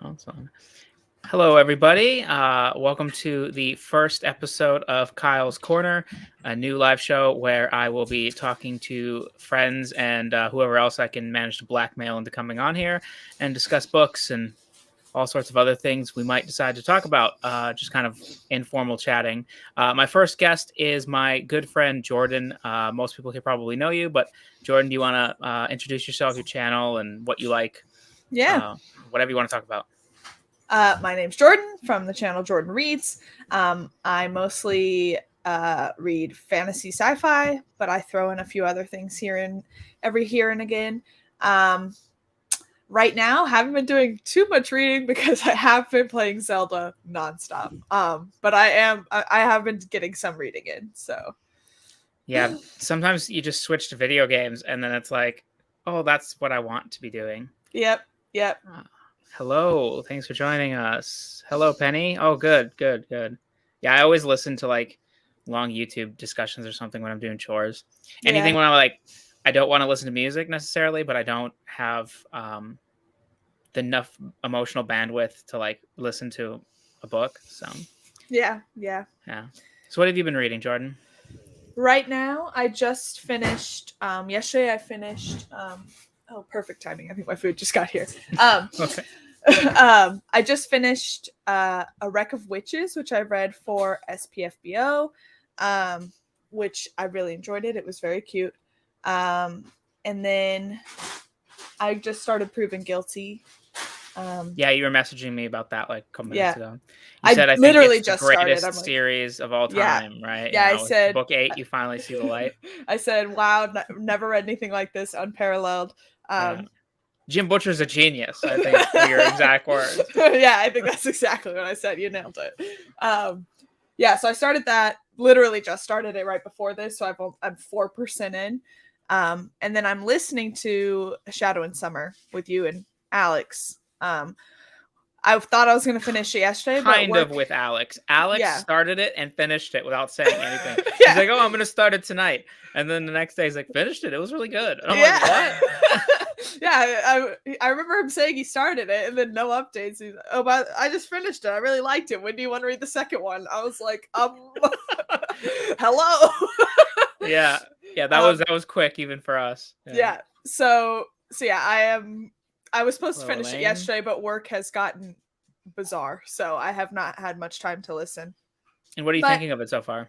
Awesome. Hello, everybody. Welcome to the first episode of Kyle's Corner, a new live show where I will be talking to friends and whoever else I can manage to blackmail into coming on here and discuss books and all sorts of other things we might decide to talk about, just kind of informal chatting. My first guest is my good friend, Jordan. Most people here probably know you, but Jordan, do you want to introduce yourself, your channel, and what you like? Yeah. Whatever you want to talk about. My name's Jordan from the channel Jordan Reads. I mostly read fantasy sci-fi, but I throw in a few other things here and again. Right now, haven't been doing too much reading because I have been playing Zelda nonstop. But I have been getting some reading in. So yeah, sometimes you just switch to video games, and then it's like, oh, that's what I want to be doing. Yep. Hello, thanks for joining us. Hello, Penny. Oh, good. Yeah, I always listen to like long YouTube discussions or something when I'm doing chores. Anything when I'm like, I don't want to listen to music necessarily, but I don't have enough emotional bandwidth to like listen to a book. So yeah. So what have you been reading, Jordan? Right now, I just finished. Yesterday, I finished. Oh, perfect timing! I think my food just got here. Okay. I just finished A Wreck of Witches, which I read for SPFBO, which I really enjoyed it. It was very cute. And then I just started Proven Guilty. Yeah, you were messaging me about that like a couple minutes ago. You said I literally think it's just the greatest started. series of all time, right? Yeah, I said book 8. You finally see the light. I said, "Wow, never read anything like this, unparalleled." Jim Butcher's a genius, I think, for your exact words. Yeah, I think that's exactly what I said. You nailed it. Yeah, so I started that. Literally just started it right before this, so I'm 4% in. And then I'm listening to A Shadow in Summer with you and Alex. I thought I was going to finish it yesterday. Kind of with Alex. Alex started it and finished it without saying anything. Yeah. He's like, oh, I'm going to start it tonight. And then the next day he's like, finished it. It was really good. And I'm like, what? Yeah, I remember him saying he started it and then no updates. He's like, oh, but I just finished it. I really liked it. When do you want to read the second one? I was like, hello. Yeah, that was quick even for us. Yeah. So yeah, I was supposed to finish it yesterday, but work has gotten bizarre, so I have not had much time to listen. And what are you thinking of it so far?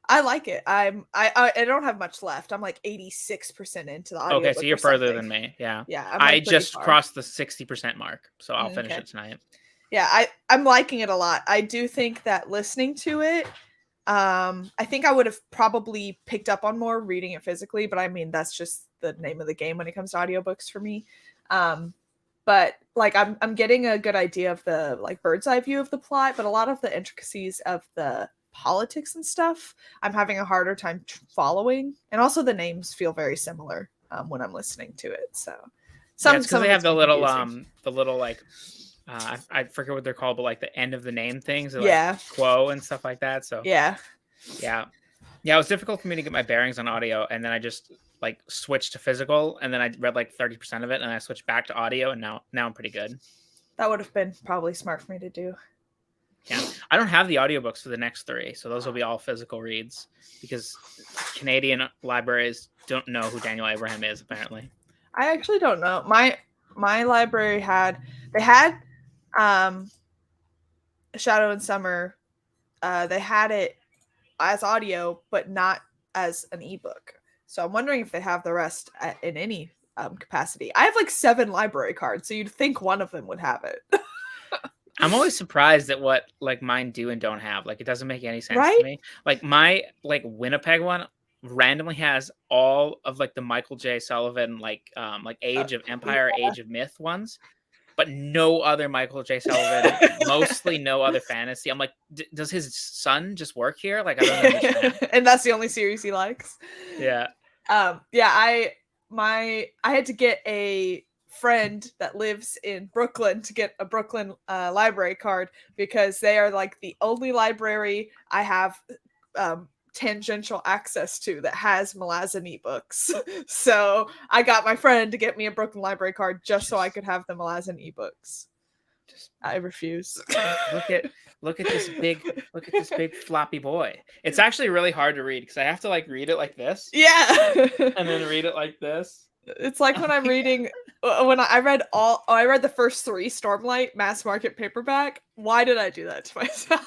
I like it. I don't have much left. I'm like 86% into the audio. Okay, so you're further than me. Yeah. Yeah. I just crossed the 60% mark, so I'll finish it tonight. Yeah, I'm liking it a lot. I do think that listening to it, I think I would have probably picked up on more reading it physically, but I mean that's just the name of the game when it comes to audiobooks for me. But like I'm getting a good idea of the like bird's eye view of the plot, but a lot of the intricacies of the politics and stuff I'm having a harder time following, and also the names feel very similar when I'm listening to it. So some they have the little like I forget what they're called, but like the end of the name things, like quo and stuff like that. So yeah, it was difficult for me to get my bearings on audio, and then I just like switched to physical, and then I read like 30% of it, and I switched back to audio, and now I'm pretty good. That would have been probably smart for me to do. Yeah, I don't have the audiobooks for the next 3, so those will be all physical reads because Canadian libraries don't know who Daniel Abraham is, apparently. I actually don't know. My library had A Shadow in Summer. They had it as audio, but not as an ebook. So I'm wondering if they have the rest in any capacity. I have like 7 library cards, so you'd think one of them would have it. I'm always surprised at what like mine do and don't have. Like it doesn't make any sense to me. Like my like Winnipeg one randomly has all of like the Michael J. Sullivan like Age of Empire, Age of Myth ones, but no other Michael J. Sullivan, mostly no other fantasy. I'm like, does his son just work here? Like I don't understand. And that's the only series he likes. Yeah. I had to get a friend that lives in Brooklyn to get a Brooklyn library card because they are like the only library I have tangential access to that has Malazan ebooks. So I got my friend to get me a Brooklyn library card just so I could have the Malazan ebooks. I refuse. Look at this big floppy boy. It's actually really hard to read because I have to like read it like this Yeah. and then read it like this. It's like when I'm reading when I read I read the first 3 Stormlight mass market paperback. Why did I do that to myself?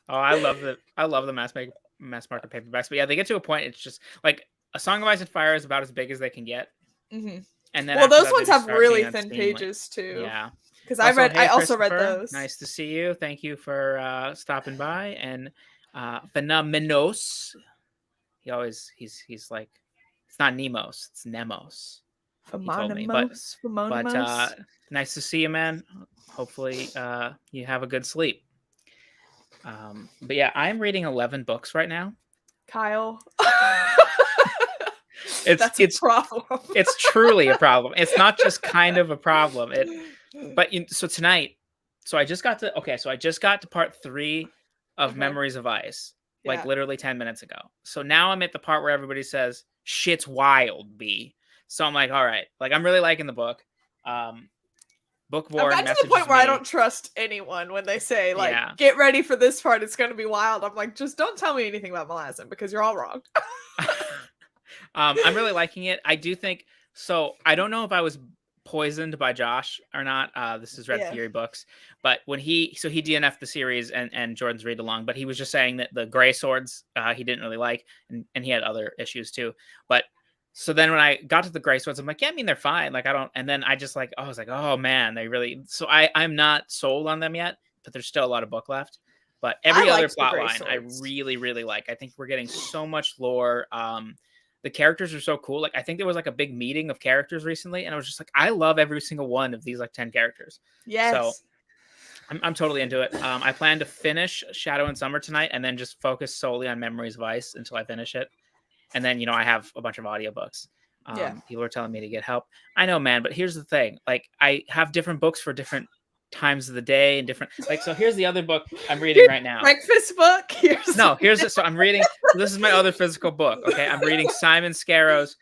Oh, I love the mass market paperbacks. But yeah, they get to a point. It's just like A Song of Ice and Fire is about as big as they can get. Mm-hmm. And then well, after those that, ones they just have start really being thin unseemly. pages too. Yeah. Because Also, I also read Christopher, those. Nice to see you. Thank you for stopping by. And Phenomenos. He's like, it's not Nemos, it's Nemos. He told me, but nice to see you, man. Hopefully, you have a good sleep. But yeah, I'm reading 11 books right now. Kyle. It's a problem. It's truly a problem. It's not just kind of a problem. So tonight, I just got to part 3 of Memories of Ice, like literally 10 minutes ago. So now I'm at the part where everybody says shit's wild, B. So I'm like, all right, like I'm really liking the book. Bookborn I've got to the point where I don't trust anyone when they say like, get ready for this part, it's going to be wild. I'm like, just don't tell me anything about Malazan because you're all wrong. I'm really liking it. I do think so. I don't know if I was poisoned by Josh or not. This is Red Fury Books, but when he DNF'd the series and Jordan's read along, but he was just saying that the gray swords he didn't really like, and he had other issues too. But so then when I got to the gray swords, I'm like, yeah, I mean they're fine. Like I don't, and then I just like, I was like, oh man, they really. So I'm not sold on them yet, but there's still a lot of book left. But every other plot line I really, really like. I think we're getting so much lore. The characters are so cool. Like I think there was like a big meeting of characters recently, and I was just like, I love every single one of these like 10 characters. Yes. So I'm totally into it. I plan to finish Shadow and Summer tonight, and then just focus solely on Memories of Ice until I finish it. And then I have a bunch of audiobooks. People are telling me to get help. I know, man, but here's the thing. Like I have different books for different times of the day and different so here's the other book I'm reading right now. Breakfast book. So I'm reading. This is my other physical book. Okay, I'm reading Simon Scarrow's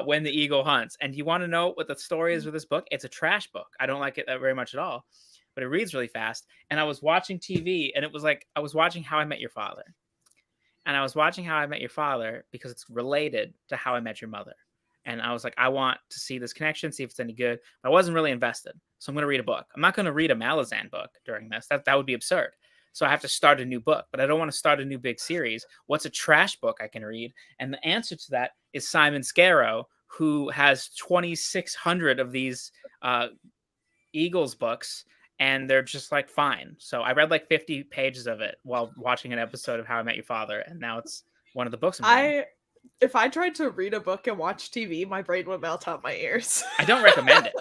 When the Eagle Hunts. And you want to know what the story is with this book? It's a trash book. I don't like it very much at all, but it reads really fast. And I was watching TV, and it was like I was watching How I Met Your Father, and I was watching How I Met Your Father because it's related to How I Met Your Mother. And I was like, I want to see this connection, see if it's any good. But I wasn't really invested. So I'm going to read a book. I'm not going to read a Malazan book during this. That would be absurd. So I have to start a new book. But I don't want to start a new big series. What's a trash book I can read? And the answer to that is Simon Scarrow, who has 2,600 of these Eagles books. And they're just like fine. So I read like 50 pages of it while watching an episode of How I Met Your Father. And now it's one of the books I'm reading. If I tried to read a book and watch TV, my brain would melt out my ears. I don't recommend it.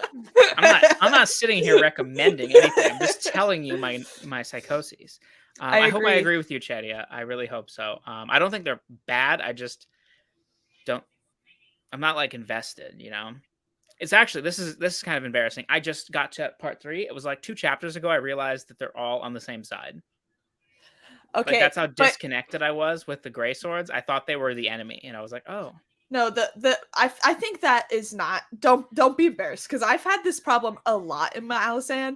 I'm not sitting here recommending anything. I'm just telling you my psychoses. I hope I agree with you, Chadia. I really hope so. I don't think they're bad. I just don't. I'm not like invested. It's actually this is kind of embarrassing. I just got to part 3. It was like 2 chapters ago. I realized that they're all on the same side. Okay, like that's how disconnected I was with the gray swords. I thought they were the enemy, and I was like, oh. No, I think that is not. Don't be embarrassed, because I've had this problem a lot in my Malazan,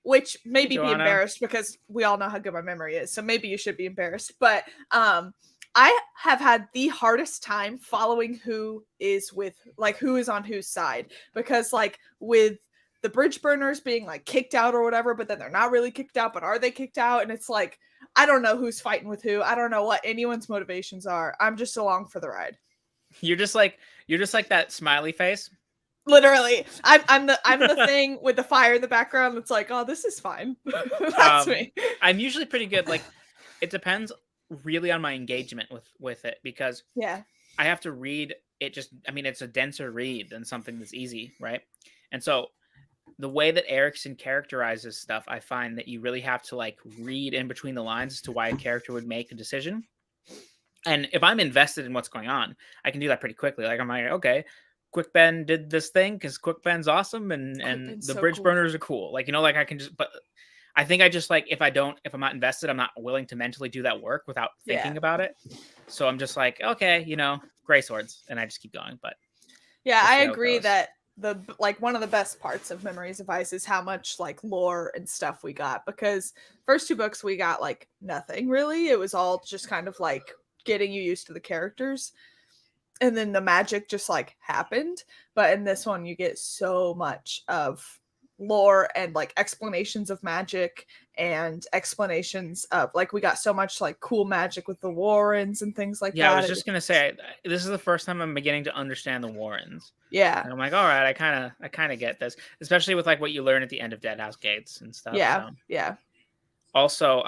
which maybe be embarrassed because we all know how good my memory is. So maybe you should be embarrassed, but I have had the hardest time following who is on whose side, because like with the bridge burners being like kicked out or whatever, but then they're not really kicked out, but are they kicked out? And it's like, I don't know who's fighting with who. I don't know what anyone's motivations are. I'm just along for the ride. You're just like that smiley face. Literally, I'm the thing with the fire in the background that's like, oh, this is fine. That's me. I'm usually pretty good. Like, it depends really on my engagement with it, because I have to read it. It's a denser read than something that's easy, right? And so the way that Erickson characterizes stuff, I find that you really have to like read in between the lines as to why a character would make a decision. And if I'm invested in what's going on, I can do that pretty quickly. Like I'm like, okay, Quick Ben did this thing because Quick Ben's awesome, and the bridge burners are cool. Like, like I can just, but I think I just like, if I'm not invested, I'm not willing to mentally do that work without thinking about it. So I'm just like, okay, gray swords, and I just keep going. But yeah, I agree that one of the best parts of Memories of Ice is how much like lore and stuff we got, because first 2 books we got like nothing really. It was all just kind of like getting you used to the characters, and then the magic just like happened. But in this one you get so much of lore and like explanations of magic and explanations of like we got so much like cool magic with the Warrens and things like Yeah, that. I was just gonna say this is the first time I'm beginning to understand the Warrens. Yeah. And I'm like, all right, I kind of get this, especially with like what you learn at the end of Deadhouse Gates and stuff. Yeah. So Yeah. also,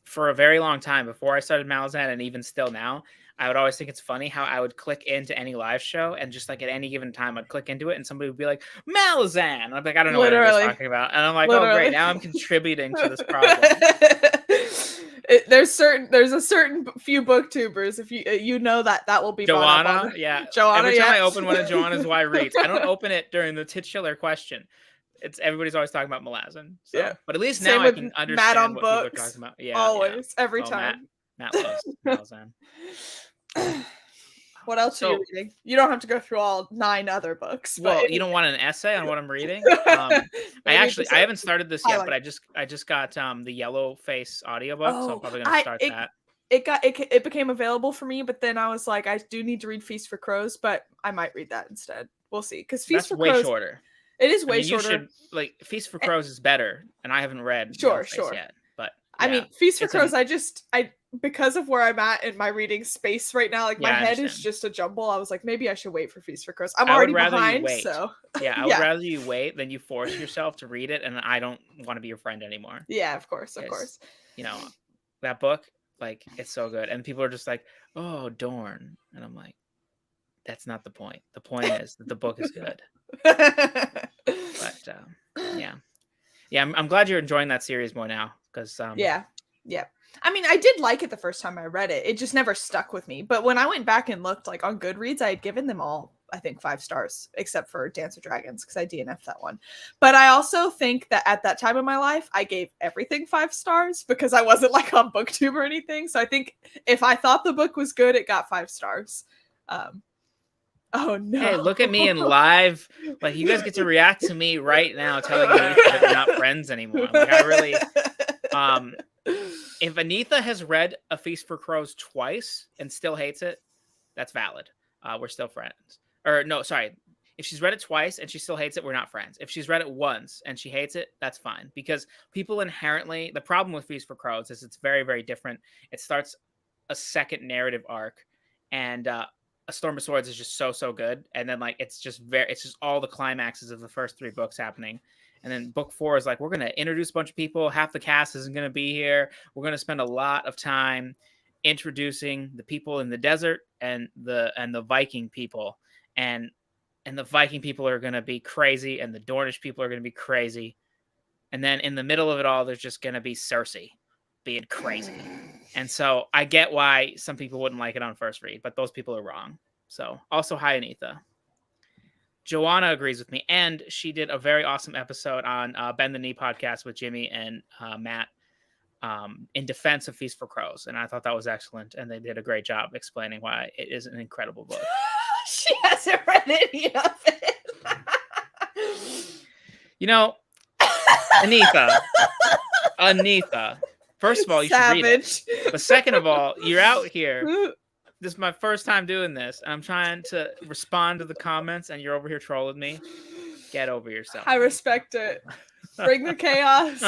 for a very long time before I started Malazan, and even still now, I would always think it's funny how I would click into any live show and just like at any given time I'd click into it and somebody would be like, Malazan. And I'm like, I don't know what anybody's talking about. And I'm like, oh great, now I'm contributing to this problem. There's a certain few booktubers, if you know that will be Joanna, yeah. Joanna, Every time I open one of Joanna's Y reads, I don't open it during the titular question. It's everybody's always talking about Malazan. So. Yeah. But at least Same now I can understand what people are talking about. Yeah. Always, every time. Matt loves Malazan. What else are you reading? You don't have to go through all 9 other books. Well, you don't want an essay on what I'm reading? I haven't started this yet, but I just got the Yellow Face audiobook, so I'm probably gonna start that. It became available for me, but then I was like, I do need to read Feast for Crows, but I might read that instead. We'll see, because Feast for Crows way shorter. It is way shorter. Like Feast for Crows is better, and I haven't read sure yet. But yeah. I mean, Feast for Crows, I because of where I'm at in my reading space right now, like my head is just a jumble. I was like, maybe I should wait for Feast for Crows. I'm already behind, so I would rather you wait than you force yourself to read it, and I don't want to be your friend anymore. Yeah, of course. You know, that book, like, it's so good, and people are just like, "Oh, Dorn," and I'm like, "That's not the point. The point is that the book is good." But I'm glad you're enjoying that series more now, because yeah. I mean, I did like it the first time I read it. It just never stuck with me. But when I went back and looked, like on Goodreads, I had given them all, I think, 5 stars, except for Dance with Dragons, because I DNF'd that one. But I also think that at that time in my life, I gave everything 5 stars because I wasn't like on BookTube or anything. So I think if I thought the book was good, it got 5 stars. Oh no! Hey, look at me in live. Like, you guys get to react to me right now, telling me that we're not friends anymore. Like, I really, if Anitha has read A Feast for Crows twice and still hates it, that's valid. We're still friends. Or no, sorry. If she's read it twice and she still hates it, we're not friends. If she's read it once and she hates it, that's fine. Because people inherently, the problem with Feast for Crows is it's very, very different. It starts a second narrative arc, and A Storm of Swords is just so good, and then like it's just all the climaxes of the first 3 books happening, and then book 4 is like, we're gonna introduce a bunch of people, half the cast isn't gonna be here, we're gonna spend a lot of time introducing the people in the desert and the Viking people, and the Viking people are gonna be crazy, and the Dornish people are gonna be crazy, and then in the middle of it all, there's just gonna be Cersei being crazy. And so I get why some people wouldn't like it on first read, but those people are wrong. So also, hi, Anitha. Joanna agrees with me, and she did a very awesome episode on Bend the Knee podcast with Jimmy and Matt in defense of Feast for Crows, and I thought that was excellent, and they did a great job explaining why it is an incredible book. She hasn't read any of it. You know, Anitha. First of all, you should read it. But second of all, you're out here. This is my first time doing this. And I'm trying to respond to the comments, and you're over here trolling me. Get over yourself. I respect it. Bring the chaos.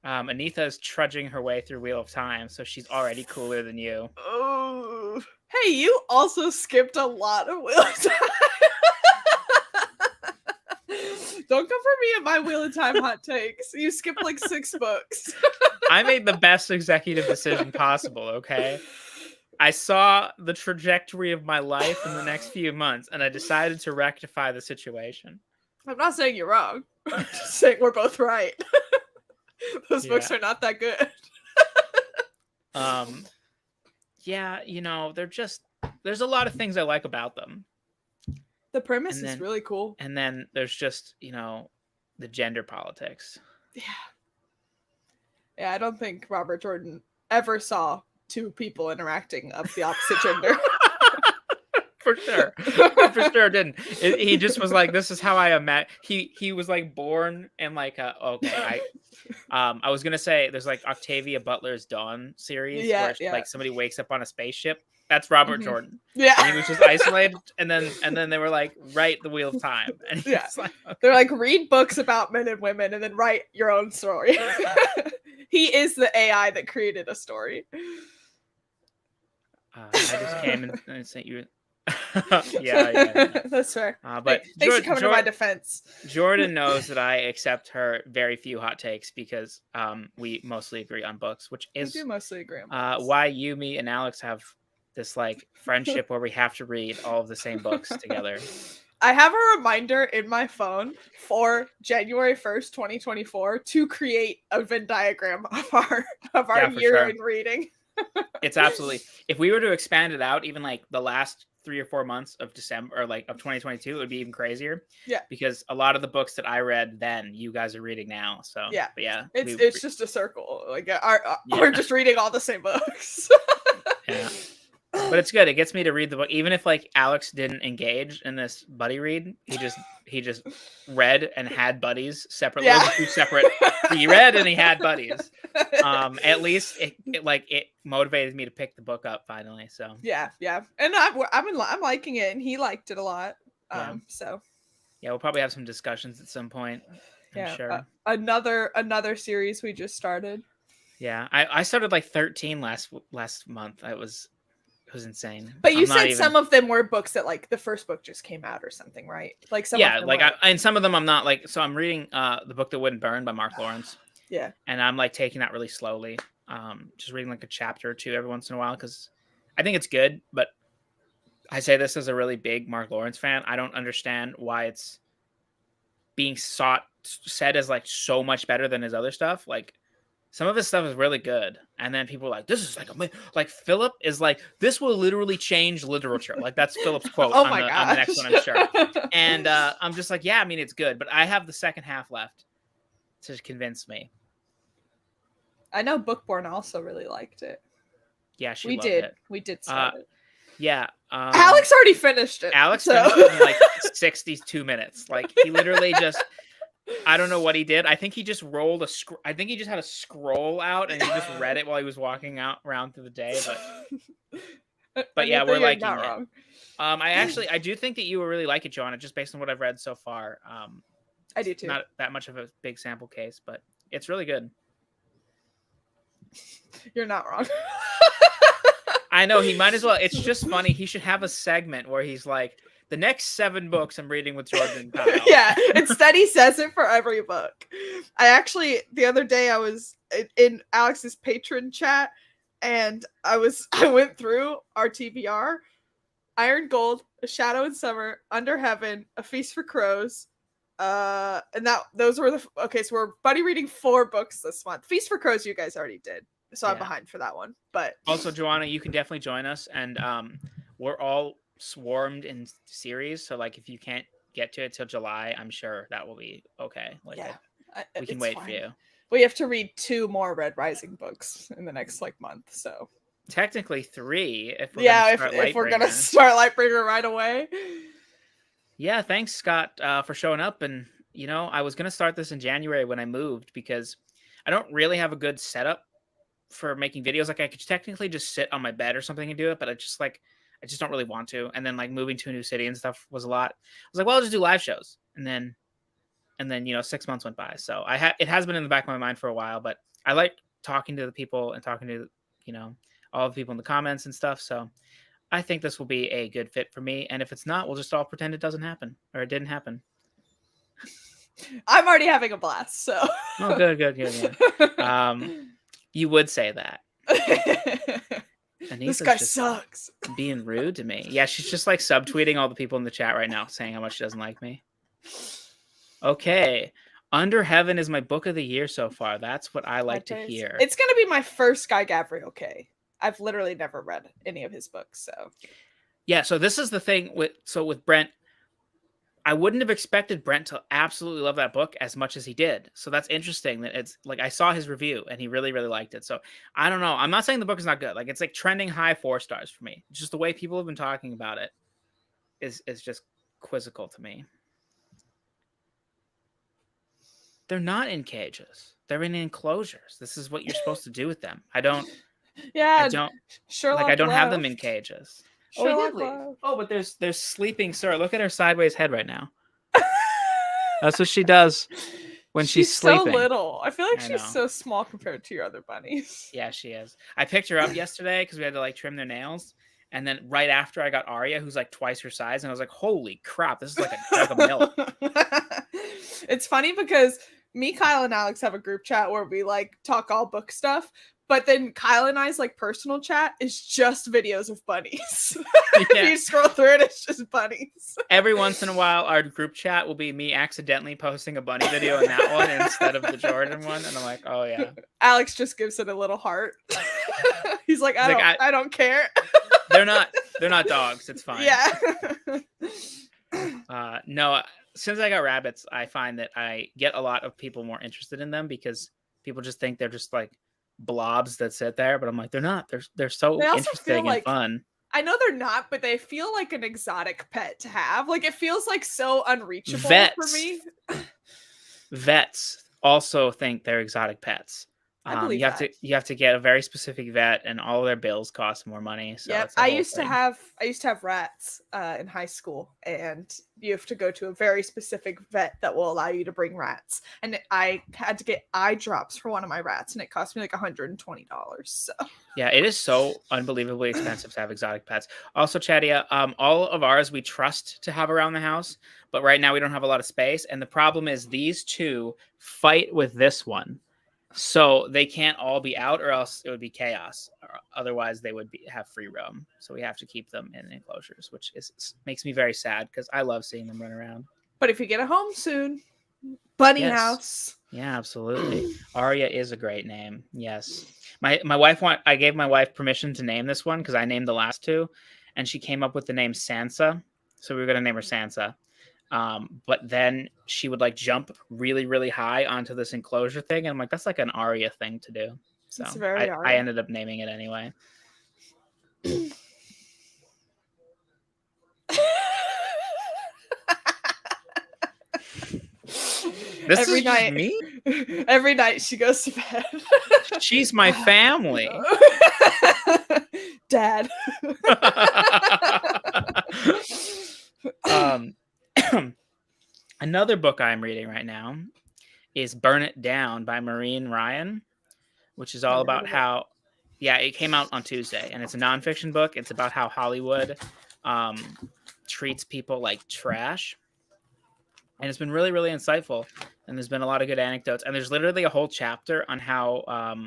Anitha is trudging her way through Wheel of Time, so she's already cooler than you. Oh. Hey, you also skipped a lot of Wheel of Time. Don't come for me and my Wheel of Time hot takes. You skipped like 6 books. I made the best executive decision possible, okay? I saw the trajectory of my life in the next few months, and I decided to rectify the situation. I'm not saying you're wrong. I'm just saying we're both right. Those books are not that good. Yeah, there's a lot of things I like about them. The premise is really cool. And then there's just, the gender politics. Yeah, I don't think Robert Jordan ever saw 2 people interacting of the opposite gender. For sure. For sure didn't. He just was like, this is how I imagine. He was like born in like okay, I was gonna say there's like Octavia Butler's Dawn series Yeah, where yeah. like somebody wakes up on a spaceship. That's Robert Mhm. Jordan. Yeah. And he was just isolated, and then they were like, write the Wheel of Time. And he's Yeah. like, okay. They're like, read books about men and women and then write your own story. He is the AI that created a story. I just came and sent you. yeah. That's fair. But thanks for coming to my defense. Jordan knows that I accept her very few hot takes because we mostly agree on books, which is we do mostly agree on books. why you, me, and Alex have this like friendship where we have to read all of the same books together. I have a reminder in my phone for January 1st, 2024 to create a Venn diagram of our year sure. in reading. It's absolutely, if we were to expand it out, even like the last 3 or 4 months of December or like of 2022, it would be even crazier. Yeah. Because a lot of the books that I read then, you guys are reading now. So yeah. But yeah. It's just a circle. Like we're just reading all the same books. Yeah. But it's good. It gets me to read the book, even if like Alex didn't engage in this buddy read. He just read and had buddies separately. Yeah. Two separate. He read and he had buddies. At least it motivated me to pick the book up finally. So yeah, and I'm liking it, and he liked it a lot. So yeah, we'll probably have some discussions at some point. I'm sure. Another series we just started. Yeah, I started like 13 last month. It was insane. But you said some of them were books that like the first book just came out or something, right? Like some. Yeah, like and some of them I'm not like. So I'm reading The Book That Wouldn't Burn by Mark Lawrence. Yeah. And I'm like taking that really slowly. Just reading like a chapter or two every once in a while because I think it's good. But I say this as a really big Mark Lawrence fan. I don't understand why it's being said as like so much better than his other stuff. Like some of his stuff is really good, and then people are like, "This is like Philip is like this will literally change literature." Like that's Philip's quote on the next one, I'm sure. And I'm just like, yeah, I mean it's good, but I have the second half left to convince me. I know Bookborn also really liked it. Yeah, we did. We did start it. Yeah. Alex already finished it. Alex finished it in like 62 minutes. Like he literally just. I don't know what he did. I think he just rolled I think he just had a scroll out and he just read it while he was walking around through the day. But yeah, we're liking it. Wrong. I do think that you will really like it, Joanna, just based on what I've read so far. I do too. Not that much of a big sample case, but it's really good. You're not wrong. I know he might as well. It's just funny. He should have a segment where he's like, the next 7 books I'm reading with Jordan and Kyle. Yeah, instead he says it for every book. I actually, the other day I was in Alex's patron chat and I went through our TBR, Iron Gold, A Shadow in Summer, Under Heaven, A Feast for Crows, and those were so we're buddy reading 4 books this month. Feast for Crows you guys already did, so I'm behind for that one. But also, Joanna, you can definitely join us, and we're all swarmed in series, so like if you can't get to it till July, I'm sure that will be okay. Like we can wait for you. We have to read 2 more Red Rising books in the next like month, so technically 3 if we're gonna start Lightbringer right away. Yeah, thanks Scott for showing up. And I was gonna start this in January when I moved because I don't really have a good setup for making videos. Like I could technically just sit on my bed or something and do it, but I just don't really want to. And then like moving to a new city and stuff was a lot. I was like, well, I'll just do live shows. And then 6 months went by. So it has been in the back of my mind for a while, but I like talking to the people and talking to, all the people in the comments and stuff. So I think this will be a good fit for me. And if it's not, we'll just all pretend it doesn't happen or it didn't happen. I'm already having a blast. So. Oh, good. Yeah. You would say that. This guy sucks. Being rude to me. Yeah, she's just like subtweeting all the people in the chat right now saying how much she doesn't like me. Okay. Under Heaven is my book of the year so far. That's what I like to hear. It's going to be my first Guy Gavriel K. I've literally never read any of his books, so. Yeah, so this is the thing with Brent. I wouldn't have expected Brent to absolutely love that book as much as he did. So that's interesting that it's like I saw his review and he really, really liked it. So I don't know. I'm not saying the book is not good. Like it's like trending high 4 stars for me. Just the way people have been talking about it. is just quizzical to me. They're not in cages. They're in enclosures. This is what you're supposed to do with them. I don't Sherlock I don't have them left. in cages. Oh, he Sherlock did leave. left. Oh, but there's sleeping Sir. Look at her sideways head right now. That's what she does when she's sleeping. So little. I feel like I she's know. so small compared to your other bunnies. Yeah, she is. I picked her up yesterday because we had to like trim their nails. And then right after I got Arya, who's like twice her size, and I was like, holy crap, this is like a jug of milk. It's funny because me, Kyle, and Alex have a group chat where we like talk all book stuff. But then Kyle and I's like personal chat is just videos of bunnies. Yeah. If you scroll through it, it's just bunnies. Every once in a while, our group chat will be me accidentally posting a bunny video in that one instead of the Jordan one, and I'm like, oh yeah. Alex just gives it a little heart. He's like, I don't care. They're not dogs. It's fine. Yeah. No, since I got rabbits, I find that I get a lot of people more interested in them because people just think they're just like blobs that sit there, but I'm like, they're not. They're so interesting and fun. I know they're not, but they feel like an exotic pet to have. Like it feels like so unreachable for me. Vets also think they're exotic pets. I believe you have to get a very specific vet, and all of their bills cost more money. So yeah, I used to have rats in high school, and you have to go to a very specific vet that will allow you to bring rats. And I had to get eye drops for one of my rats, and it cost me like $120. So yeah, it is so unbelievably expensive to have exotic pets. Also, Chadia, all of ours we trust to have around the house, but right now we don't have a lot of space, and the problem is these two fight with this one. So they can't all be out, or else it would be chaos. Otherwise, they would have free roam. So we have to keep them in enclosures, which makes me very sad because I love seeing them run around. But if you get a home soon, bunny house. Yeah, absolutely. Arya is a great name. Yes, my wife I gave my wife permission to name this one because I named the last two, and she came up with the name Sansa. So we were gonna name her Sansa. But then she would like jump really, really high onto this enclosure thing. And I'm like, that's like an Arya thing to do. So I ended up naming it anyway. Every night, me? Every night she goes to bed. She's my family. Dad. Another book I'm reading right now is Burn It Down by Maureen Ryan, which is all about how, it came out on Tuesday, and it's a nonfiction book. It's about how Hollywood treats people like trash. And it's been really, really insightful. And there's been a lot of good anecdotes. And there's literally a whole chapter on how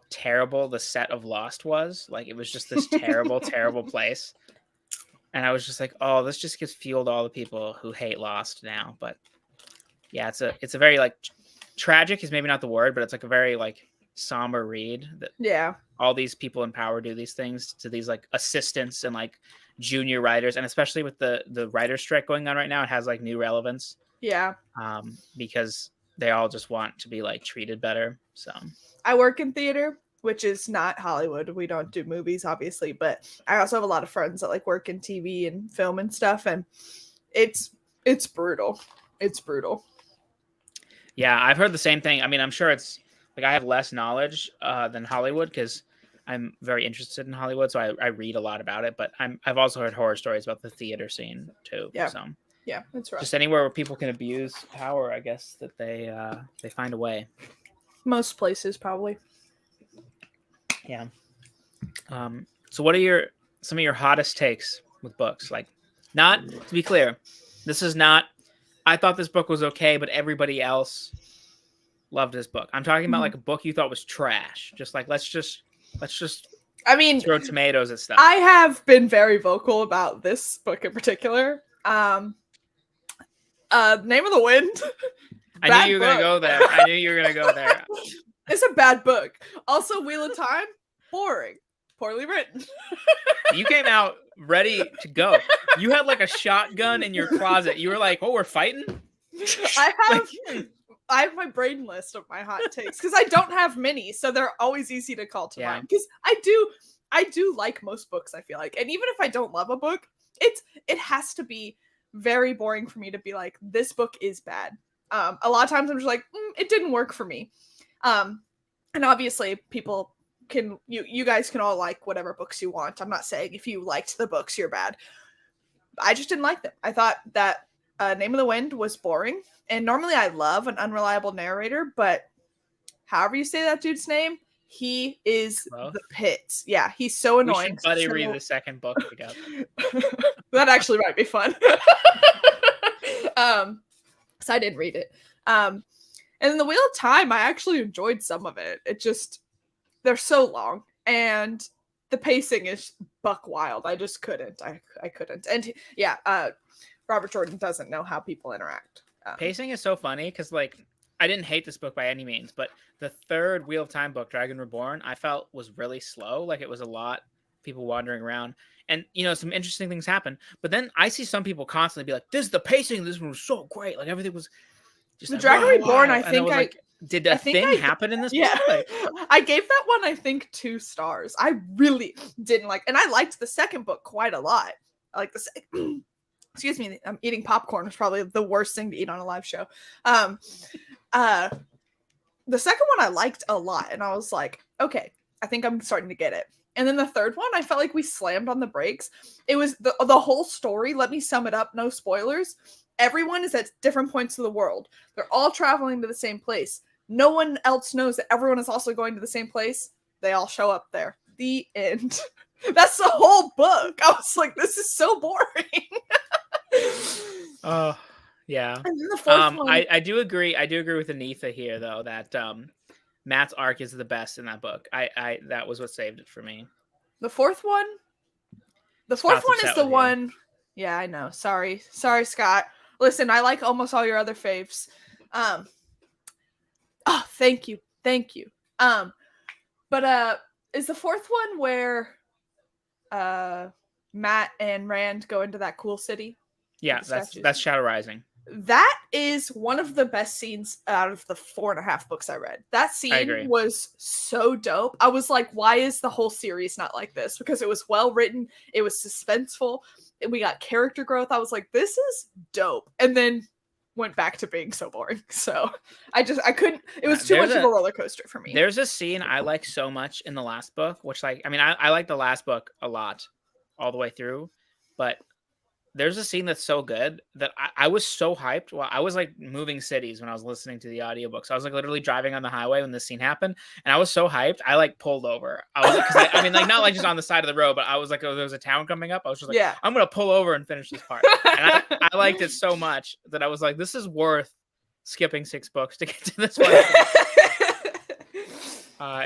terrible the set of Lost was. Like, it was just this terrible, terrible place. And I was just like, oh, this just gets fueled all the people who hate Lost now. But yeah, it's a very like tragic is maybe not the word, but it's like a very like somber read that all these people in power do these things to these like assistants and like junior writers, and especially with the writer's strike going on right now, it has like new relevance. Yeah. Because they all just want to be like treated better. So I work in theater, which is not Hollywood. We don't do movies, obviously, but I also have a lot of friends that like work in TV and film and stuff, and it's brutal. It's brutal. Yeah, I've heard the same thing. I mean, I'm sure it's like I have less knowledge than Hollywood because I'm very interested in Hollywood, so I read a lot about it. But I've also heard horror stories about the theater scene too. Yeah. So yeah, that's right. Just anywhere where people can abuse power, I guess that they find a way. Most places, probably. Yeah. So what are some of your hottest takes with books? Like, not to be clear, this is not, I thought this book was okay, but everybody else loved this book. I'm talking about like a book you thought was trash. Just like, let's just I mean, throw tomatoes at stuff. I have been very vocal about this book in particular. Name of the Wind. I knew you were going to go there. I knew you were going to go there. It's a bad book. Also, Wheel of Time, boring. Poorly written. You came out ready to go. You had like a shotgun in your closet. You were like, oh, we're fighting? I have my brain list of my hot takes because I don't have many, so they're always easy to call to mind. Because I do like most books, I feel like. And even if I don't love a book, it has to be very boring for me to be like, this book is bad. A lot of times I'm just like, it didn't work for me. And obviously people can you guys can all like whatever books you want. I'm not saying if you liked the books you're bad. I just didn't like them. I thought that Name of the Wind was boring. And normally I love an unreliable narrator, but however you say that dude's name, he is Both? the pit. Yeah, he's so We annoying. should buddy So... read the second book together. that actually might be fun. So I didn't read it. And in the Wheel of Time, I actually enjoyed some of it. It just, they're so long. And the pacing is buck wild. I just couldn't. I couldn't. And yeah, Robert Jordan doesn't know how people interact. Pacing is so funny because, like, I didn't hate this book by any means, but the third Wheel of Time book, Dragon Reborn, I felt was really slow. Like, it was a lot people wandering around, and some interesting things happen. But then I see some people constantly be like, "This the pacing. This one was so great. Like, everything was just The like, Dragon wow, Reborn. wow." I And think was like, did a thing happen in this book? Like, I gave that one, I think, 2 stars. I really didn't like, and I liked the second book quite a lot. I like the excuse me, I'm eating popcorn is probably the worst thing to eat on a live show. The second one I liked a lot, and I was like, okay, I think I'm starting to get it. And then the third one, I felt like we slammed on the brakes. It was the whole story. Let me sum it up. No spoilers. Everyone is at different points of the world. They're all traveling to the same place. No one else knows that everyone is also going to the same place. They all show up there. The end. That's the whole book. I was like, this is so boring. oh, yeah. And then the fourth one, I do agree. I do agree with Anitha here, though, that Matt's arc is the best in that book. I that was what saved it for me. The fourth one is the one. Yeah, I know. Sorry, Scott. Listen, I like almost all your other faves. Oh, thank you. But is the fourth one where Matt and Rand go into that cool city? Yeah, that's Shadow Rising. That is one of the best scenes out of the 4.5 books I read. That scene was so dope. I was like, why is the whole series not like this? Because it was well written, it was suspenseful, and we got character growth. I was like, this is dope. And then went back to being so boring. So I couldn't, it was too much of a roller coaster for me. There's a scene I like so much in the last book, which, like, I mean, I like the last book a lot all the way through, but there's a scene that's so good that I was so hyped. Well, I was like moving cities when I was listening to the audiobook. So I was like literally driving on the highway when this scene happened. And I was so hyped. I like pulled over. I was because I mean, like, not like just on the side of the road, but I was like, oh, there was a town coming up. I was just like, yeah, I'm going to pull over and finish this part. And I liked it so much that I was like, this is worth skipping 6 books to get to this one.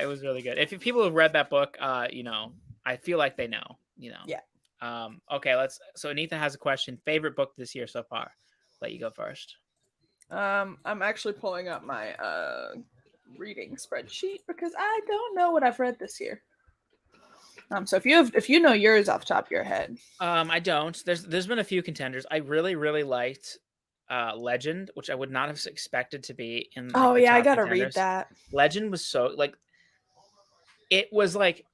It was really good. If people have read that book, I feel like they know, Yeah. Okay, so Anitha has a question. Favorite book this year so far? Let you go first. I'm actually pulling up my reading spreadsheet because I don't know what I've read this year. So if you know yours off the top of your head. I don't. There's been a few contenders. I really, really liked Legend, which I would not have expected to be in. Oh yeah, I gotta read that. Legend was so like it was like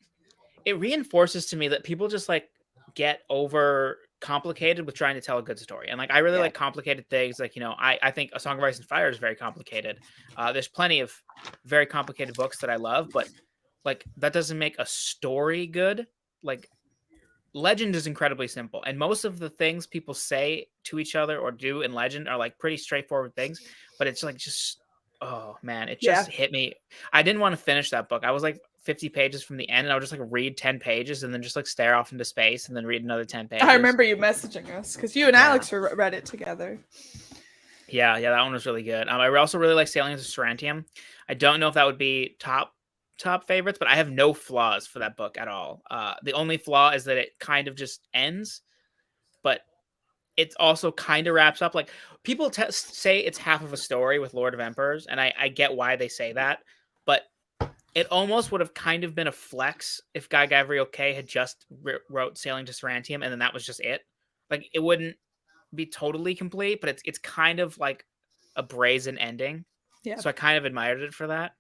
it reinforces to me that people just like get over complicated with trying to tell a good story. And like I really like complicated things. Like, I think A Song of Ice and Fire is very complicated. There's plenty of very complicated books that I love, but like that doesn't make a story good. Like Legend is incredibly simple. And most of the things people say to each other or do in Legend are like pretty straightforward things, but it's like oh man, it just hit me. I didn't want to finish that book. I was like 50 pages from the end, and I would just like read 10 pages and then just like stare off into space and then read another 10 pages. I remember you messaging us because you and Alex read it together. Yeah, that one was really good. I also really like Sailing to Sarantium. I don't know if that would be top favorites, but I have no flaws for that book at all. The only flaw is that it kind of just ends, but it also kind of wraps up. Like people say it's half of a story with Lord of Emperors, and I get why they say that, but it almost would have kind of been a flex if Guy Gavriel Kay had just wrote Sailing to Sarantium, and then that was just it. Like it wouldn't be totally complete, but it's kind of like a brazen ending. Yeah. So I kind of admired it for that.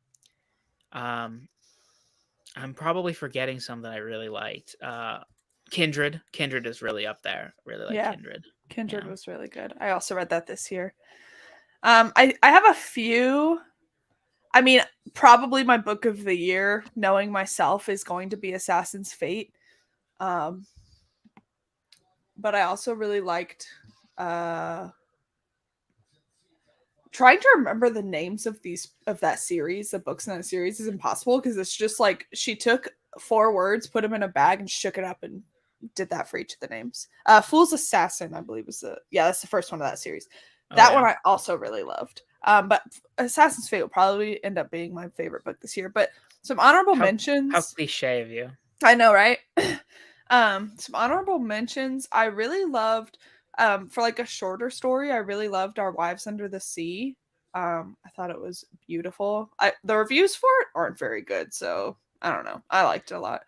I'm probably forgetting some that I really liked. Kindred. Kindred is really up there. Really like Yeah, Kindred. Kindred Yeah. was really good. I also read that this year. I have a few. I mean, probably my book of the year, knowing myself, is going to be Assassin's Fate. Um, but I also really liked uh trying to remember the names of that series, the books in that series is impossible because it's just like she took 4 words, put them in a bag, and shook it up and did that for each of the names. Fool's Assassin, I believe, was that's the first one of that series. Oh That one yeah. I also really loved. But Assassin's Fate will probably end up being my favorite book this year. But some honorable How mentions. cliche of you. I know, right? Some honorable mentions. I really loved for like a shorter story, I really loved Our Wives Under the Sea. I thought it was beautiful. The reviews for it aren't very good, so I don't know. I liked it a lot.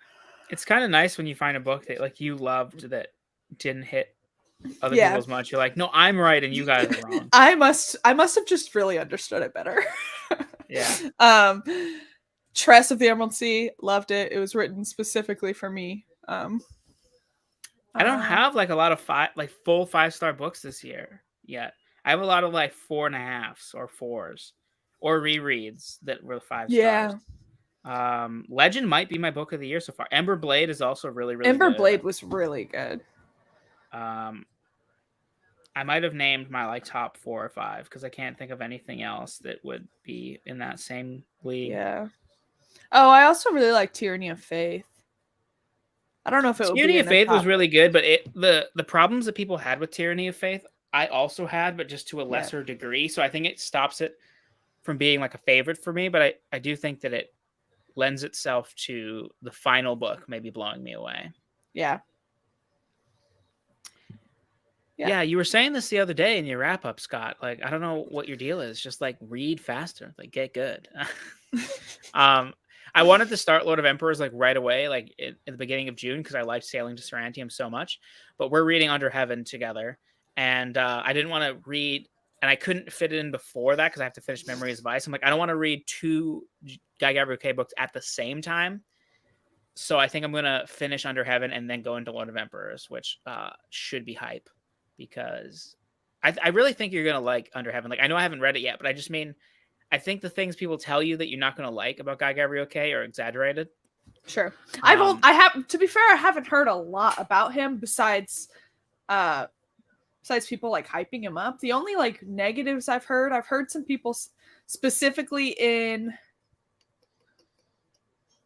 It's kind of nice when you find a book that like you loved that didn't hit other people Yeah. as much. You're like, no, I'm right and you guys are wrong. I must have just really understood it better. Yeah. Tress of the Emerald Sea, loved it. It was written specifically for me. I don't have like a lot of full 5-star books this year yet. I have a lot of like 4.5s or 4s or rereads that were 5 stars. Yeah. Legend might be my book of the year so far. Ember Blade is also really, really Ember good. Blade was really good. I might have named my like top 4 or 5 because I can't think of anything else that would be in that same league. Yeah. Oh, I also really like Tyranny of Faith. I don't know if it would be Tyranny in of a Faith was top. really good, but the problems that people had with Tyranny of Faith, I also had, but just to a lesser degree. So I think it stops it from being like a favorite for me. But I do think that it lends itself to the final book maybe blowing me away. Yeah. Yeah, you were saying this the other day in your wrap up, Scott. Like, I don't know what your deal is. Just like read faster, like get good. I wanted to start Lord of Emperors like right away, like in the beginning of June, because I liked Sailing to Sarantium so much. But we're reading Under Heaven together, and I didn't want to read, and I couldn't fit it in before that because I have to finish Memories of Ice. I'm like, I don't want to read 2 Guy Gavriel K books at the same time. So I think I'm gonna finish Under Heaven and then go into Lord of Emperors, which should be hype. Because I really think you're gonna like Under Heaven. Like I know I haven't read it yet, but I just mean I think the things people tell you that you're not gonna like about Guy Gavriel K are exaggerated. Sure. I have to be fair, I haven't heard a lot about him besides people like hyping him up. The only like negatives I've heard some people specifically in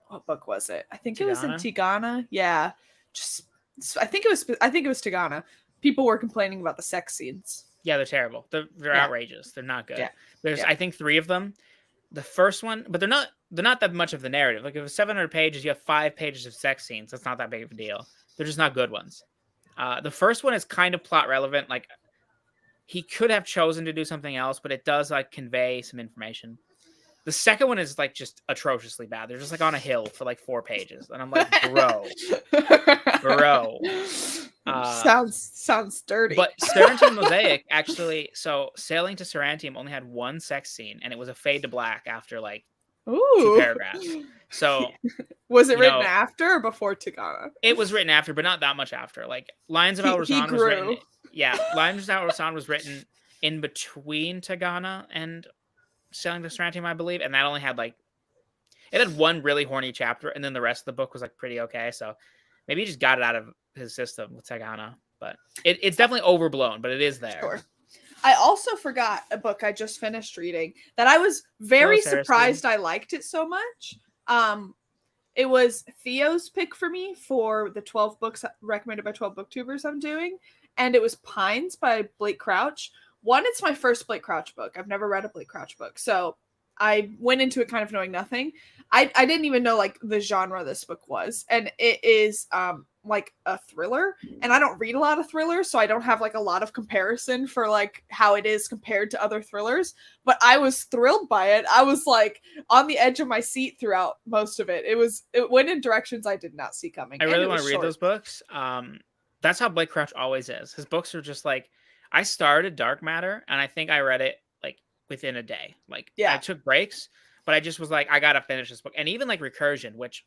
what book was it? I think it was in Tigana. Yeah. I think it was Tigana. People were complaining about the sex scenes. Yeah, they're terrible. They're outrageous. They're not good. Yeah. There's I think 3 of them. The first one, but they're not that much of the narrative. Like if it's 700 pages, you have 5 pages of sex scenes. That's not that big of a deal. They're just not good ones. The first one is kind of plot relevant. Like he could have chosen to do something else, but it does like convey some information. The second one is like just atrociously bad. They're just like on a hill for like 4 pages, and I'm like, bro. Sounds dirty. But Sarantium Mosaic actually, so Sailing to Sarantium only had 1 sex scene, and it was a fade to black after like 2 paragraphs. So was it written after or before Tigana? It was written after, but not that much after. Like Lions of Al Rasan was written. Yeah, Lions of Al Rasan was written in between Tigana and Sailing to Sarantium, I believe, and that only had like it had 1 really horny chapter, and then the rest of the book was like pretty okay. So maybe he just got it out of his system with Tigana, but it's definitely overblown, but it is there. Sure. I also forgot a book I just finished reading that I was very surprised I liked it so much. It was Theo's pick for me for the 12 books recommended by 12 booktubers I'm doing, and it was Pines by Blake Crouch. It's my first Blake Crouch book. I've never read a Blake Crouch book, so I went into it kind of knowing nothing. I didn't even know like the genre this book was, and it is like a thriller, and I don't read a lot of thrillers, so I don't have like a lot of comparison for like how it is compared to other thrillers, but I was thrilled by it. I was like on the edge of my seat throughout most of it. It went in directions I did not see coming. I really want to read those books. That's how Blake Crouch always is. His books are just like, I started Dark Matter and I think I read it like within a day. Like I took breaks, but I just was like, I gotta finish this book. And even like Recursion, which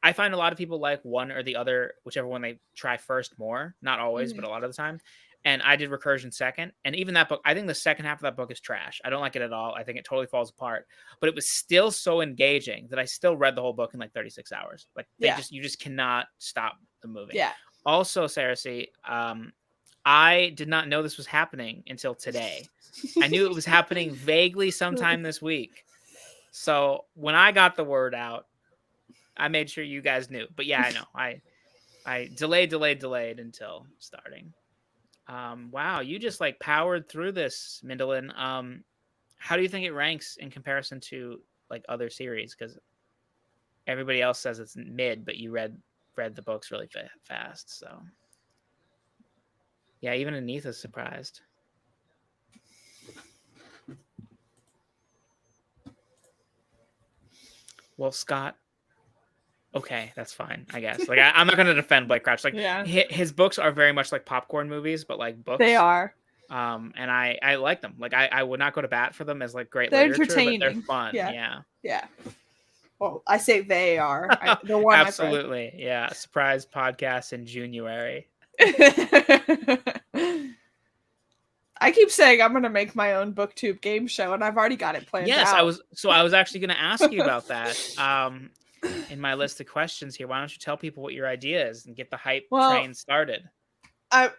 I find a lot of people like one or the other, whichever one they try first more. Not always, but Mhm. a lot of the time. And I did Recursion second. And even that book, I think the second half of that book is trash. I don't like it at all. I think it totally falls apart. But it was still so engaging that I still read the whole book in like 36 hours. Like Yeah. you just cannot stop the moving. Yeah. Also, Sarah C, I did not know this was happening until today. I knew it was happening vaguely sometime this week. So when I got the word out, I made sure you guys knew. But yeah, I know. I delayed until starting. Wow, you just like powered through this, Mindolin. How do you think it ranks in comparison to like other series? Because everybody else says it's mid, but you read the books really fast. So yeah, even Anita's surprised. Well, Scott. Okay, that's fine, I guess. Like, I'm not gonna defend Blake Crouch. Like, Yeah. his books are very much like popcorn movies, but like books. They are. And I like them. Like, I would not go to bat for them as like great They're literature, but they're entertaining. fun. Yeah. Yeah. Yeah. Well, I say they are. The one Absolutely. Yeah. Surprise podcast in January. I keep saying I'm gonna make my own booktube game show, and I've already got it planned Yes, out. I was actually gonna ask you about that. In my list of questions here, why don't you tell people what your idea is and get the hype train started? I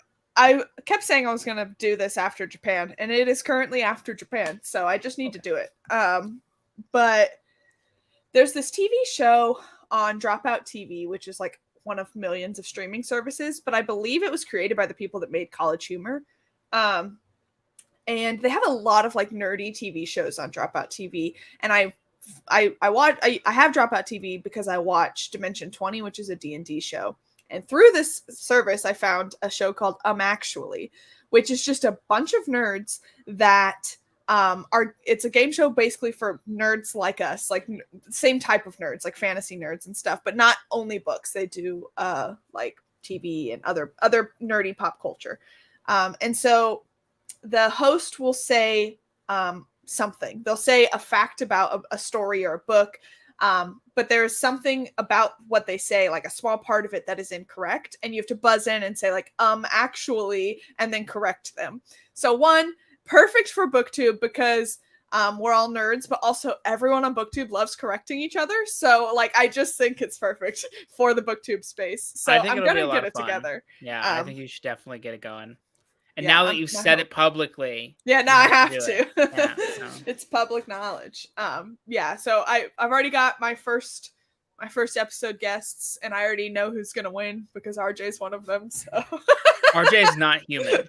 kept saying I was gonna do this after Japan, and it is currently after Japan, so I just need to do it. But there's this TV show on Dropout TV, which is like one of millions of streaming services, but I believe it was created by the people that made College Humor. And they have a lot of like nerdy TV shows on Dropout TV, and I have Dropout TV because I watch Dimension 20, which is a D&D show. And through this service, I found a show called Actually, which is just a bunch of nerds that it's a game show basically for nerds like us, like same type of nerds, like fantasy nerds and stuff, but not only books. They do like TV and other nerdy pop culture. And so the host will say something. They'll say a fact about a story or a book, but there's something about what they say, like a small part of it that is incorrect, and you have to buzz in and say like actually, and then correct them. So one, perfect for BookTube because we're all nerds, but also everyone on BookTube loves correcting each other. So like I just think it's perfect for the BookTube space. So I'm gonna get it together. Yeah, I think you should definitely get it going. And Yeah, now that you've said it publicly, yeah, now I have to. Yeah, so. It's public knowledge. Yeah, so I've already got my first episode guests, and I already know who's gonna win because RJ's one of them. So RJ's not human.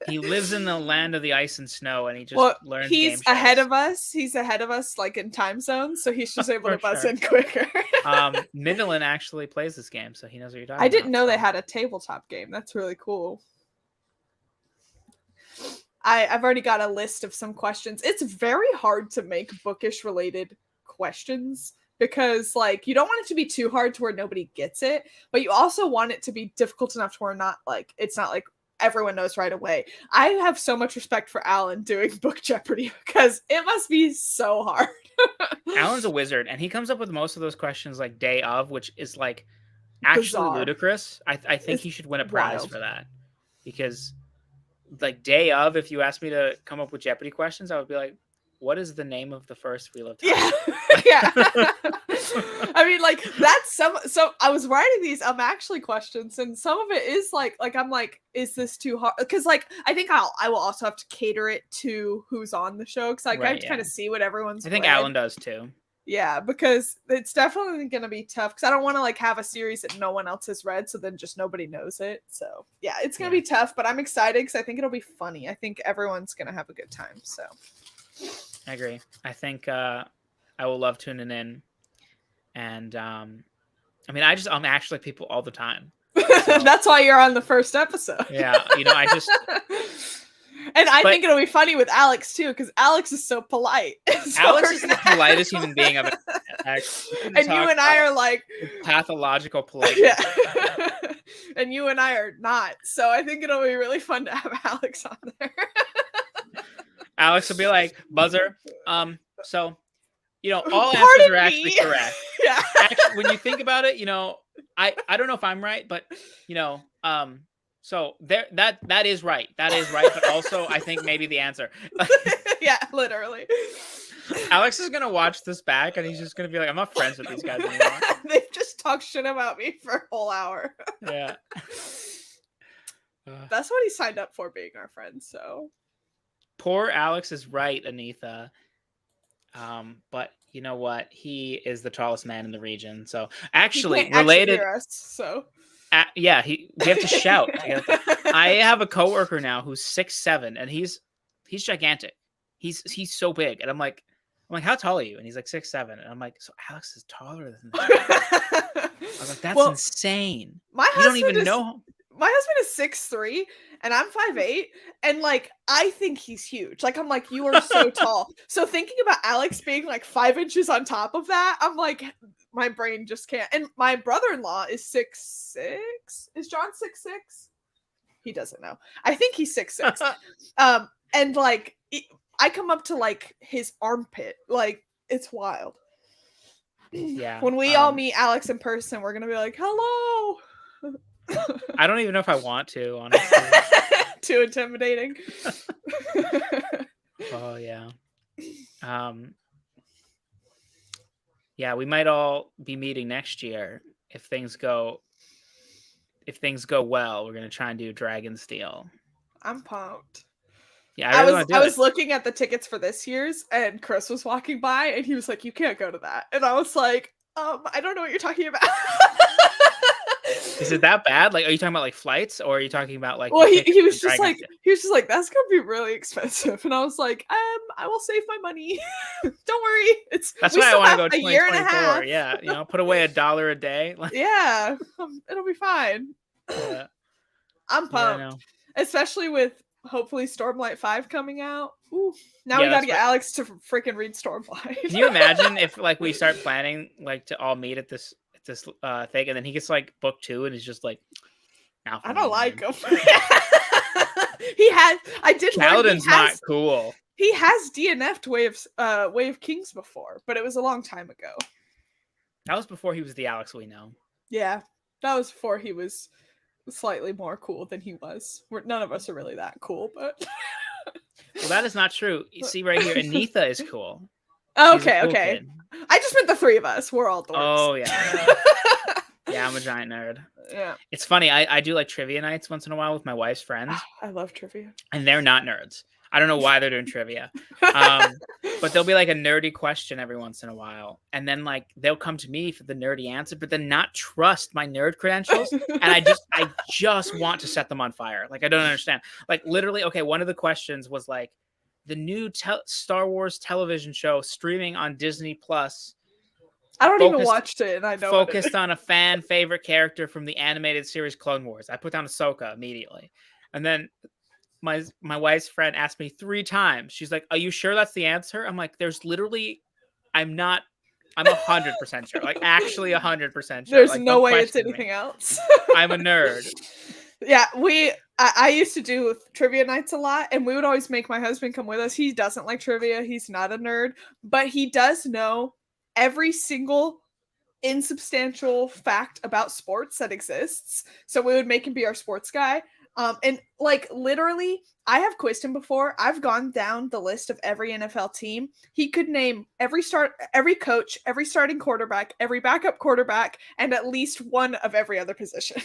He lives in the land of the ice and snow, and he just learns. He's ahead of us. He's ahead of us, like in time zones, so he's just able to buzz in quicker. Mindolin actually plays this game, so he knows what you're talking about. I didn't know they had a tabletop game. That's really cool. I've already got a list of some questions. It's very hard to make bookish related questions because like you don't want it to be too hard to where nobody gets it, but you also want it to be difficult enough to where it's not like everyone knows right away. I have so much respect for Alan doing Book Jeopardy because it must be so hard. Alan's a wizard, and he comes up with most of those questions like day of, which is like actually bizarre. Ludicrous. I think he should win a prize for that because like day of, if you asked me to come up with Jeopardy questions, I would be like, what is the name of the first Wheel of Time? Yeah. I mean, like that's so I was writing these actually questions, and some of it is like I'm like, is this too hard? Because like I think I will also have to cater it to who's on the show because like I have to kind of see what everyone's. I think Alan does too. Yeah, because it's definitely going to be tough because I don't want to like have a series that no one else has read, so then just nobody knows it. So yeah, it's going to be tough, but I'm excited because I think it'll be funny. I think everyone's going to have a good time. So I agree. I think I will love tuning in, and I mean, I'm actually people all the time. So. That's why you're on the first episode. Yeah, I just. And I think it'll be funny with Alex too, because Alex is so polite. So Alex is the politest human being I've ever met. And you and I are like pathological politeness. Yeah. And you and I are not. So I think it'll be really fun to have Alex on there. Alex will be like, buzzer. So all answers Pardon are actually me. correct. Yeah. Actually, when you think about it, I don't know if I'm right, but so that is right. That is right, but also I think maybe the answer. Yeah, literally. Alex is gonna watch this back and he's just gonna be like, I'm not friends with these guys anymore. They've just talked shit about me for a whole hour. Yeah. That's what he signed up for, being our friend. So Poor Alex is right, Anitha. But you know what? He is the tallest man in the region. So he actually, can't actually related. hear us. So Yeah, we have to shout. I have a coworker now who's 6'7", and he's gigantic. He's so big, and I'm like, how tall are you? And he's like 6'7", and I'm like, so Alex is taller than that. I was like, that's insane. My You don't husband even know. My husband is 6'3" and I'm 5'8", and like I think he's huge. Like I'm like, you are so tall. So thinking about Alex being like 5 inches on top of that, I'm like, my brain just can't. And my brother-in-law is 6'6". Is John 6'6"? He doesn't know. I think he's 6'6". And like I come up to like his armpit. Like it's wild. Yeah. When we all meet Alex in person, we're gonna be like, hello. I don't even know if I want to, honestly. Too intimidating. Oh yeah. Yeah, we might all be meeting next year if things go well. We're gonna try and do Dragonsteel. I'm pumped. Yeah, I really want to do I it. was looking at the tickets for this year's, and Chris was walking by, and he was like, "You can't go to that," and I was like, I don't know what you're talking about." Is it that bad? Like, are you talking about like flights, or are you talking about like? Well, he was just like, that's gonna be really expensive, and I was like, I will save my money. Don't worry, that's why I want to go a year and a half. Yeah, put away $1 a day. Yeah, it'll be fine. Yeah. I'm pumped, especially with hopefully Stormlight 5 coming out. Ooh, now we gotta get Alex to freaking read Stormlight. Can you imagine if like we start planning like to all meet at this thing, and then he gets like book 2 and he's just like, I don't like him. I did Paladin's not cool. He has DNF'd Way of Kings before, but it was a long time ago. That was before he was the Alex we know. Yeah, that was before he was slightly more cool than he was. None of us are really that cool, but well, that is not true. You see right here, Anitha is cool. Okay, cool kid. I just meant the three of us. We're all dorks. Oh yeah. Yeah, I'm a giant nerd. Yeah. It's funny. I do like trivia nights once in a while with my wife's friends. I love trivia. And they're not nerds. I don't know why they're doing trivia. But there'll be like a nerdy question every once in a while. And then like they'll come to me for the nerdy answer, but then not trust my nerd credentials. And I just want to set them on fire. Like I don't understand. Like literally, okay, one of the questions was like the new Star Wars television show streaming on Disney Plus. I don't even watch it, and I know focused on a fan favorite character from the animated series Clone Wars. I put down Ahsoka immediately, and then my wife's friend asked me 3 times. She's like, "Are you sure that's the answer?" I'm like, "There's literally, I'm 100% sure. Like actually 100% sure. There's like, no way it's anything else. I'm a nerd." Yeah, I used to do trivia nights a lot, and we would always make my husband come with us. He doesn't like trivia. He's not a nerd, but he does know every single insubstantial fact about sports that exists. So we would make him be our sports guy. And like literally, I have quizzed him before. I've gone down the list of every NFL team. He could name every coach, every starting quarterback, every backup quarterback, and at least one of every other position.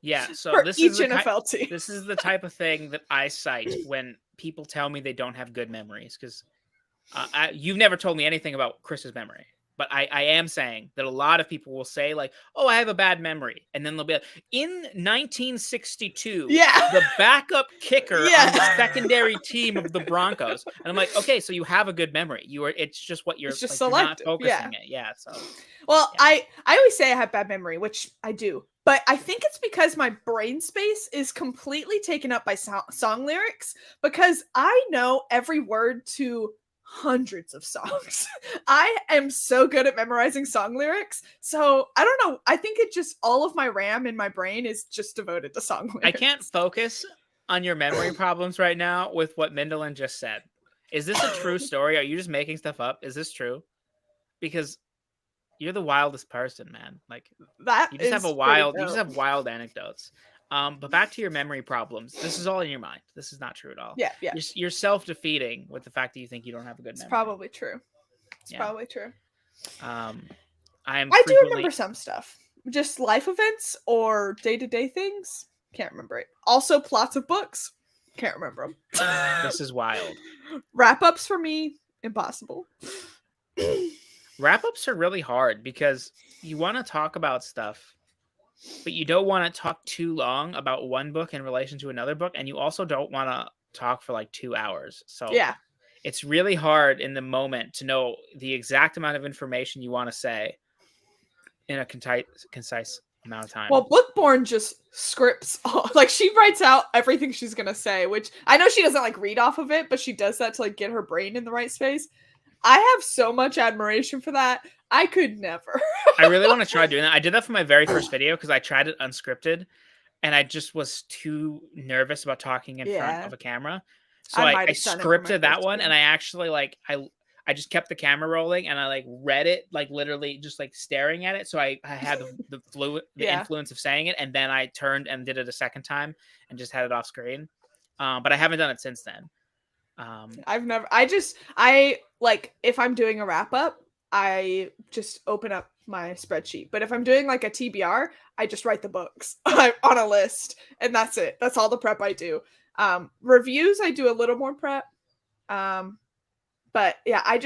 Yeah, so for this each is NFL team. This is the type of thing that I cite when people tell me they don't have good memories, because you've never told me anything about Chris's memory. But I am saying that a lot of people will say like, "Oh, I have a bad memory," and then they'll be like, "In 1962, the backup kicker on the secondary team of the Broncos," and I'm like, "Okay, so you have a good memory. It's just what you're just like, selective. You're not focusing it. Yeah." So, well, yeah. I always say I have bad memory, which I do, but I think it's because my brain space is completely taken up by song lyrics, because I know every word to hundreds of songs. I am so good at memorizing song lyrics. So I don't know. I think it just, all of my RAM in my brain is just devoted to song lyrics. I can't focus on your memory problems right now with what Mindolin just said. Is this a true story? Are you just making stuff up? Is this true? Because you're the wildest person, man. Like That you just have is pretty you just dope. have wild anecdotes. But back to your memory problems. This is all in your mind. This is not true at all. Yeah, You're self-defeating with the fact that you think you don't have a good it's memory. probably true. It's Yeah. probably true. I do remember some stuff. Just life events or day-to-day things. Can't remember it. Also, plots of books. Can't remember them. This is wild. Wrap-ups for me, impossible. Wrap-ups are really hard because you want to talk about stuff, but you don't want to talk too long about one book in relation to another book, and you also don't want to talk for like 2 hours. So Yeah. it's really hard in the moment to know the exact amount of information you want to say in a concise amount of time. Well, Bookborn just scripts all, like she writes out everything she's gonna say, which I know she doesn't like read off of it, but she does that to like get her brain in the right space. I have so much admiration for that. I could never. I really want to try doing that. I did that for my very first video because I tried it unscripted and I just was too nervous about talking in front of a camera. So I scripted that one and I actually like I just kept the camera rolling and I like read it like literally just like staring at it. So I had the influence of saying it, and then I turned and did it a second time and just had it off screen. But I haven't done it since then. I like if I'm doing a wrap up, I just open up my spreadsheet. But if I'm doing like a TBR, I just write the books on a list, and that's it. That's all the prep I do. Reviews, I do a little more prep. But yeah, I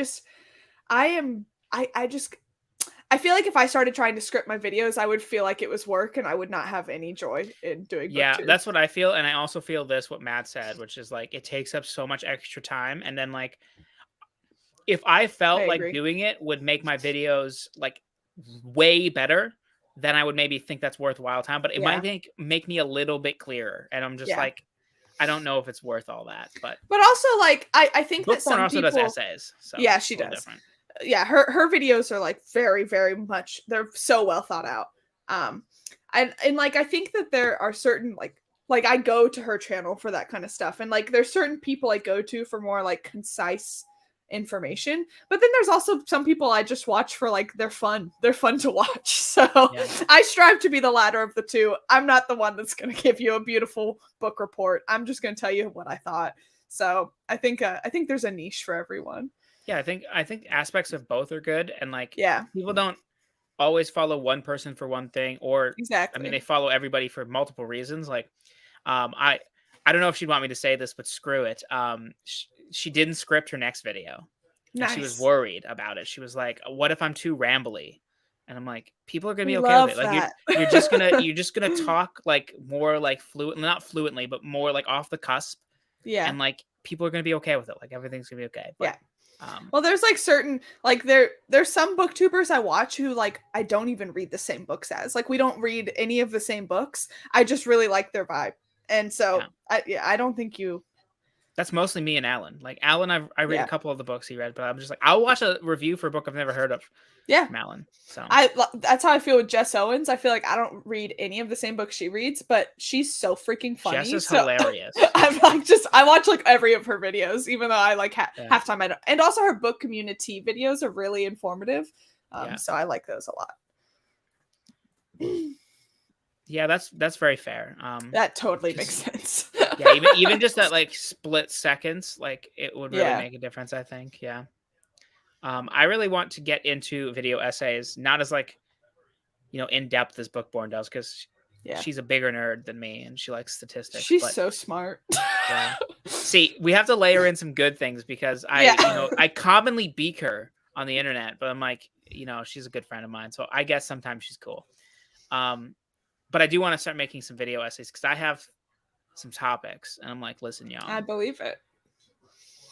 feel like if I started trying to script my videos, I would feel like it was work and I would not have any joy in doing Yeah, book 2. that's what I feel. And I also feel what Matt said, which is like it takes up so much extra time. And then like if I felt like doing it would make my videos like way better, then I would maybe think that's worthwhile time. But it might make me a little bit clearer. And I'm just like, I don't know if it's worth all that. But also like I think that some also people does essays. So yeah, she does. Different. Yeah, her videos are like very, very much, they're so well thought out. And like I think that there are certain like I go to her channel for that kind of stuff, and like there's certain people I go to for more like concise information, but then there's also some people I just watch for like they're fun to watch. So I strive to be the latter of the two. I'm not the one that's going to give you a beautiful book report. I'm just going to tell you what I thought. So I think there's a niche for everyone. Yeah, I think aspects of both are good, and like people don't always follow one person for one thing, or I mean they follow everybody for multiple reasons. Like I don't know if she'd want me to say this, but screw it. She didn't script her next video. And she was worried about it. She was like, "What if I'm too rambly?" And I'm like, "People are gonna be okay with it. Like you're just gonna talk like more like not fluently, but more like off the cusp. Yeah, and like people are gonna be okay with it. Like everything's gonna be okay." But, well, there's like certain like there's some booktubers I watch who like I don't even read the same books as. Like we don't read any of the same books. I just really like their vibe, and so I don't think you. That's mostly me and Alan. Like Alan, I read a couple of the books he read, but I'm just like I'll watch a review for a book I've never heard of. From Alan. So that's how I feel with Jess Owens. I feel like I don't read any of the same books she reads, but she's so freaking funny. Jess is hilarious. I'm like I watch like every of her videos, even though I like half time I don't. And also her book community videos are really informative. So I like those a lot. Yeah, that's very fair. That totally makes sense. Yeah, even just that like split seconds, like it would really make a difference, I think. Yeah. I really want to get into video essays, not as like, in depth as Bookborn does, because she's a bigger nerd than me and she likes statistics. She's so smart. Yeah. See, we have to layer in some good things because I commonly beak her on the internet, but I'm like, she's a good friend of mine, so I guess sometimes she's cool. But I do want to start making some video essays because I have some topics, and I'm like, listen, y'all. I believe it.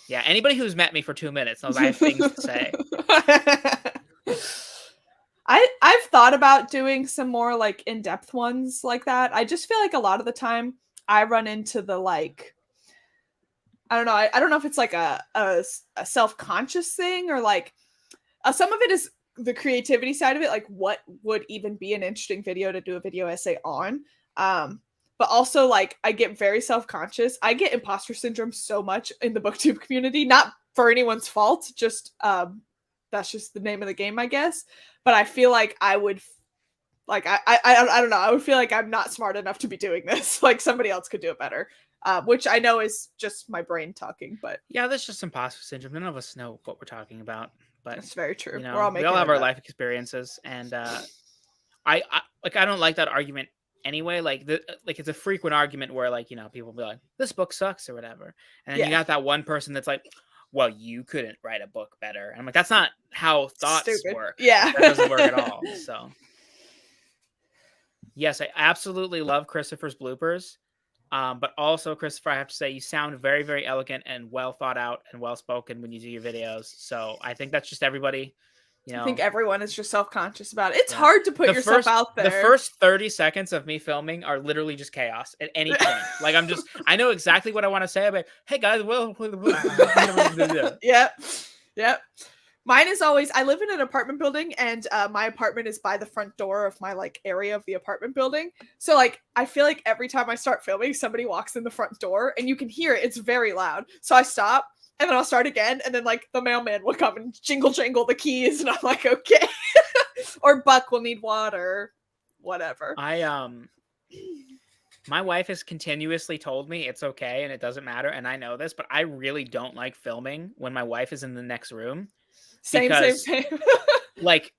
Yeah, anybody who's met me for 2 minutes knows I have things to say. I've thought about doing some more like in-depth ones like that. I just feel like a lot of the time I run into the like, I don't know. I don't know if it's like a self-conscious thing or like some of it is the creativity side of it. Like what would even be an interesting video to do a video essay on? but also like I get very self-conscious. I get imposter syndrome so much in the booktube community, not for anyone's fault, just that's just the name of the game, I guess. But I feel like I would like I don't know. I would feel like I'm not smart enough to be doing this. Like somebody else could do it better. Which I know is just my brain talking, but Yeah, that's just imposter syndrome. None of us know what we're talking about, but that's very true. you We're all know, we making all have it our up. life experiences, and I don't like that argument anyway. Like like it's a frequent argument where like, you know, people be like, this book sucks or whatever, and then you Yeah, got that one person that's like, well, you couldn't write a book better. And I'm like, that's not how thoughts stupid. work. Yeah, Like, that doesn't work at all. So yes, I absolutely love Christopher's bloopers. But also, Christopher, I have to say, you sound very, very elegant and well thought out and well spoken when you do your videos. So I think that's just everybody, you I think know. everyone is just self-conscious about it. It's Yeah. hard to put yourself out The there. first 30 seconds of me filming are literally just chaos at any point. Like I know exactly what I want to say. I'm like, hey guys, well, Yep. Yep. Mine is always, I live in an apartment building, and my apartment is by the front door of my like area of the apartment building. So like I feel like every time I start filming, somebody walks in the front door and you can hear it. It's very loud. So I stop and then I'll start again, and then like the mailman will come and jingle the keys, and I'm like, okay. Or Buck will need water, whatever. My wife has continuously told me it's okay and it doesn't matter, and I know this, but I really don't like filming when my wife is in the next room. Same. like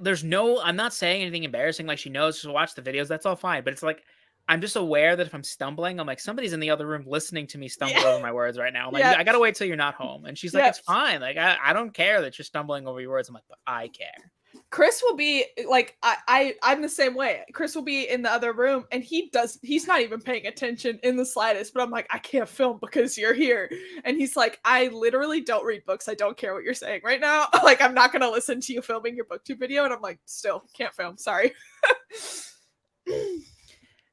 there's no, I'm not saying anything embarrassing. Like, she knows she'll watch the videos, that's all fine, but it's like I'm just aware that if I'm stumbling, I'm like, somebody's in the other room listening to me stumble over my words right now. I'm like, Yeah. I gotta wait till you're not home. And she's like, it's fine, like I don't care that you're stumbling over your words. I'm like, but I care. Chris will be like, I'm the same way. Chris will be in the other room and he's not even paying attention in the slightest, but I'm like, I can't film because you're here. And he's like, I literally don't read books. I don't care what you're saying right now. Like, I'm not going to listen to you filming your booktube video. And I'm like, still can't film. Sorry.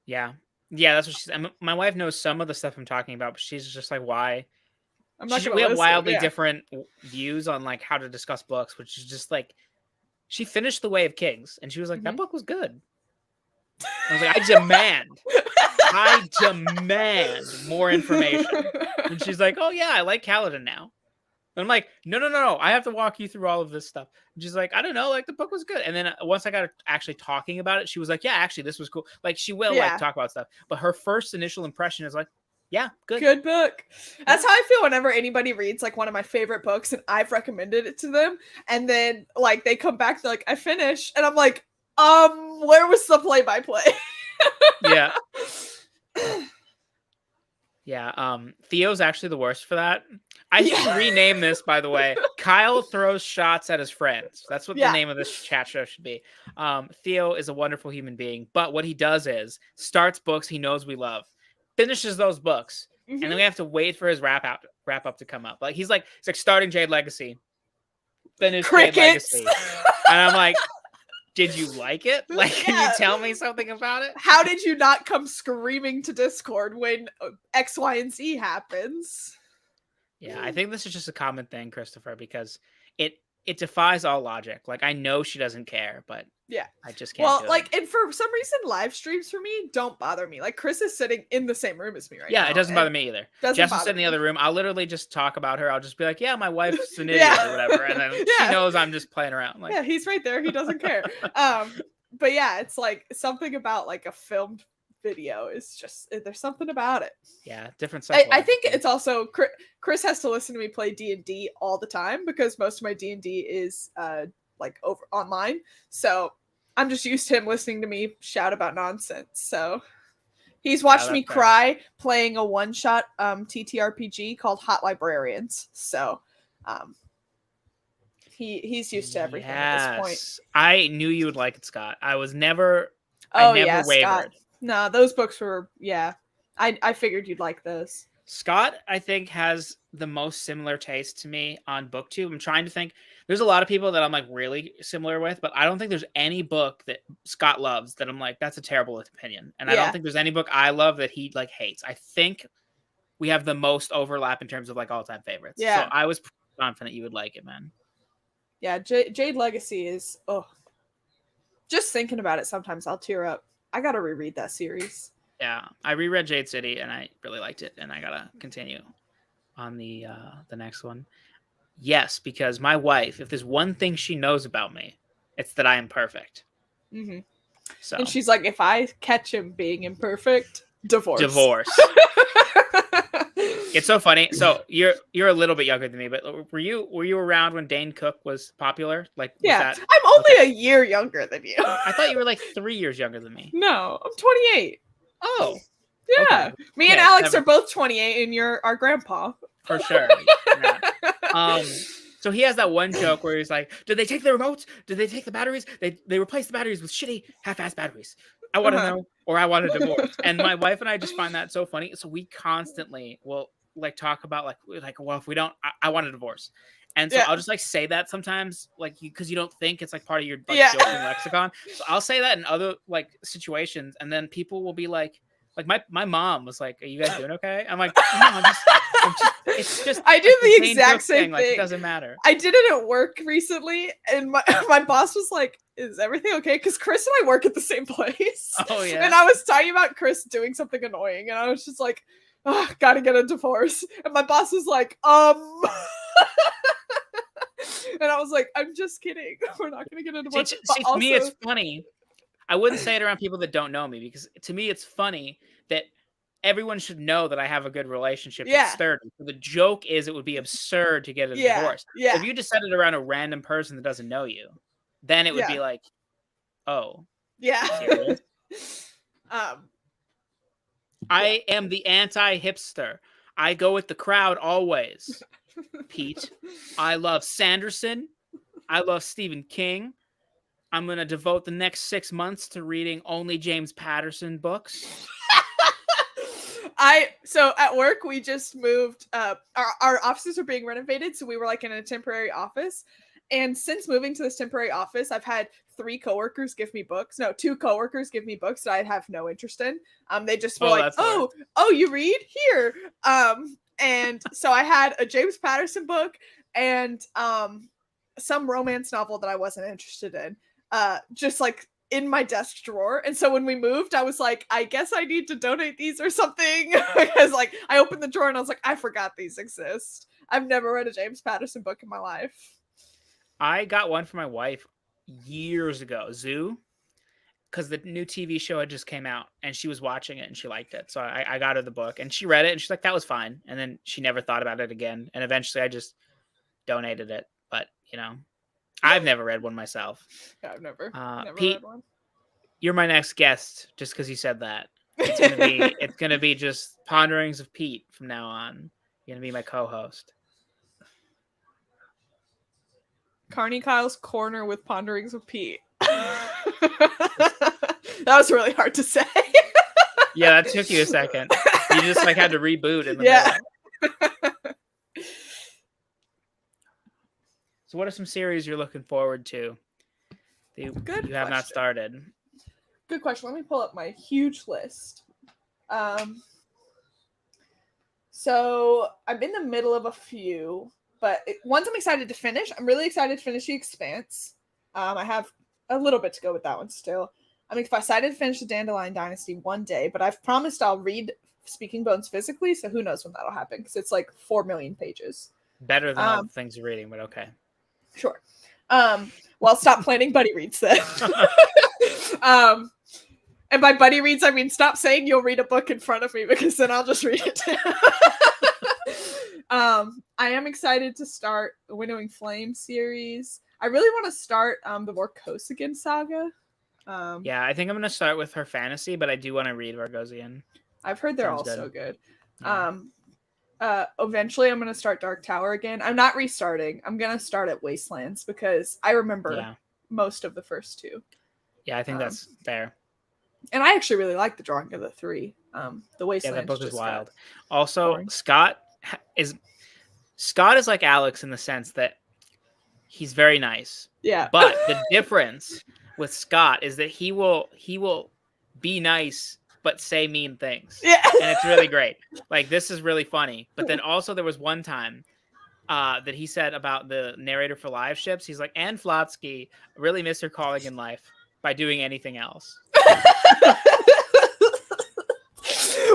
Yeah. That's what she's, my wife knows some of the stuff I'm talking about, but she's just like, why? I'm not gonna we have listen. wildly different views on like how to discuss books, which is just like, she finished The Way of Kings and she was like, that book was good. I was like, I demand more information. And she's like, oh yeah, I like Kaladin now. And I'm like, no, I have to walk you through all of this stuff. And she's like, I don't know, like the book was good. And then once I got actually talking about it, she was like, yeah, actually this was cool. Like, she will like talk about stuff, but her first initial impression is like, yeah, good book. That's how I feel whenever anybody reads like one of my favorite books and I've recommended it to them, and then like they come back, they're like, I finished, and I'm like, where was the play-by-play? Yeah. Yeah, Theo's actually the worst for that. I should rename this, by the way. Kyle throws shots at his friends. That's what the name of this chat show should be. Theo is a wonderful human being, but what he does is starts books he knows we love, finishes those books, and then we have to wait for his wrap up to come up. Like he's like starting Jade Legacy, finish Jade Legacy, and I'm like, did you like it? Like, can you tell me something about it? How did you not come screaming to Discord when X, Y, and Z happens? Yeah, I think this is just a common thing, Christopher, because it defies all logic. Like, I know she doesn't care, but yeah, I just can't. And for some reason, live streams for me don't bother me. Like, Chris is sitting in the same room as me right now. Yeah, it doesn't bother me either. Jess is in the other room. I'll literally just talk about her. I'll just be like, yeah, my wife's an idiot or whatever, and then she knows I'm just playing around. Like, yeah, he's right there. He doesn't care. But yeah, it's like something about like a filmed video is just, there's something about it. Yeah, different. I think it's also Chris has to listen to me play D&D all the time because most of my D&D is like over online, so I'm just used to him listening to me shout about nonsense. So he's watched me cry playing a one-shot TTRPG called Hot Librarians. So he's used to everything at this point. I knew you would like it, Scott. I never wavered. Scott. No, those books were, I figured you'd like those. Scott, I think, has the most similar taste to me on BookTube. I'm trying to think. There's a lot of people that I'm like really similar with, but I don't think there's any book that Scott loves that I'm like, that's a terrible opinion. And I don't think there's any book I love that he like hates. I think we have the most overlap in terms of like all-time favorites. Yeah. So I was confident you would like it, man. Yeah, Jade Legacy is, just thinking about it, sometimes I'll tear up. I gotta reread that series. Yeah, I reread Jade City and I really liked it, and I gotta continue on the next one. Yes, because my wife, if there's one thing she knows about me, it's that I am perfect. Mm-hmm. So And she's like, if I catch him being imperfect, divorce. It's so funny. So you're a little bit younger than me, but were you around when Dane Cook was popular? Like, was Yeah, that I'm only okay? a year younger than you. I thought you were like 3 years younger than me. No, I'm 28. Oh, Yeah, okay. me and Yeah, Alex are both 28, and you're our grandpa. for sure. Yeah. So he has that one joke where he's like, "Did they take the remotes? Did they take the batteries? They replaced the batteries with shitty half-ass batteries. I want to know, or I want a divorce." And my wife and I just find that so funny. So we constantly will like talk about like well, if we don't, I want a divorce. And so Yeah. I'll just like say that sometimes, like because you don't think it's like part of your like Yeah. joking lexicon. So I'll say that in other like situations, and then people will be like my mom was like, "Are you guys doing okay?" I'm like, "No, I'm just it's just I do it's the Dane exact Cook same thing. Like, thing. it doesn't matter." I did it at work recently, and my boss was like, "Is everything okay?" Because Chris and I work at the same place. Oh yeah. And I was talking about Chris doing something annoying, and I was just like, oh, "Gotta get a divorce." And my boss was like, And I was like, "I'm just kidding. We're not gonna get a divorce." See, to me, it's funny. I wouldn't say it around people that don't know me because to me, it's funny that everyone should know that I have a good relationship that's sturdy. So the joke is it would be absurd to get a divorce. Yeah. If you just said it around a random person that doesn't know you, then it would be like, oh, yeah. Serious? I am the anti-hipster. I go with the crowd always. Pete, I love Sanderson. I love Stephen King. I'm going to devote the next 6 months to reading only James Patterson books. So at work we just moved our offices are being renovated, so we were like in a temporary office. And since moving to this temporary office, I've had 2 coworkers give me books that I have no interest in. They just were like, oh, you read? Here. And so I had a James Patterson book and some romance novel that I wasn't interested in. Just like in my desk drawer. And so when we moved, I was like, I guess I need to donate these or something. Because like I opened the drawer and I was like, I forgot these exist. I've never read a James Patterson book in my life. I got one for my wife years ago, Zoo, because the new TV show had just came out and she was watching it and she liked it. So I got her the book and she read it and she's like, that was fine. And then she never thought about it again. And eventually I just donated it. But, you know, I've never read one myself. Yeah, I've never Pete, read one. You're my next guest just because you said that. It's gonna be just Ponderings of Pete from now on. You're gonna be my co-host. Carney Kyle's Corner with Ponderings of Pete. That was really hard to say. Yeah, that took you a second. You just like had to reboot in the middle. So what are some series you're looking forward to that you have not started? Good question. Let me pull up my huge list. So I'm in the middle of a few, but ones I'm excited to finish. I'm really excited to finish The Expanse. I have a little bit to go with that one still. I'm excited to finish the Dandelion Dynasty one day, but I've promised I'll read Speaking Bones physically, so who knows when that'll happen, because it's like 4 million pages. Better than all the things you're reading, but okay. Sure. Well, stop planning buddy reads then. And by buddy reads, I mean stop saying you'll read a book in front of me, because then I'll just read it. I am excited to start the Winnowing Flame series. I really want to start the Vorkosigan saga. Yeah, I think I'm going to start with her fantasy, but I do want to read Vorkosigan. I've heard they're all so good. Yeah. Eventually I'm going to start Dark Tower again. I'm not restarting. I'm going to start at Wastelands because I remember most of the first 2. Yeah, I think that's fair. And I actually really like the drawing of the 3. The Wastelands. Yeah, that book is wild. Also, boring. Scott is like Alex in the sense that he's very nice. Yeah. But the difference with Scott is that he will be nice but say mean things. Yeah. And it's really great. Like, this is really funny. But then also there was one time that he said about the narrator for Live Ships, he's like, Anne Flotsky really missed her calling in life by doing anything else.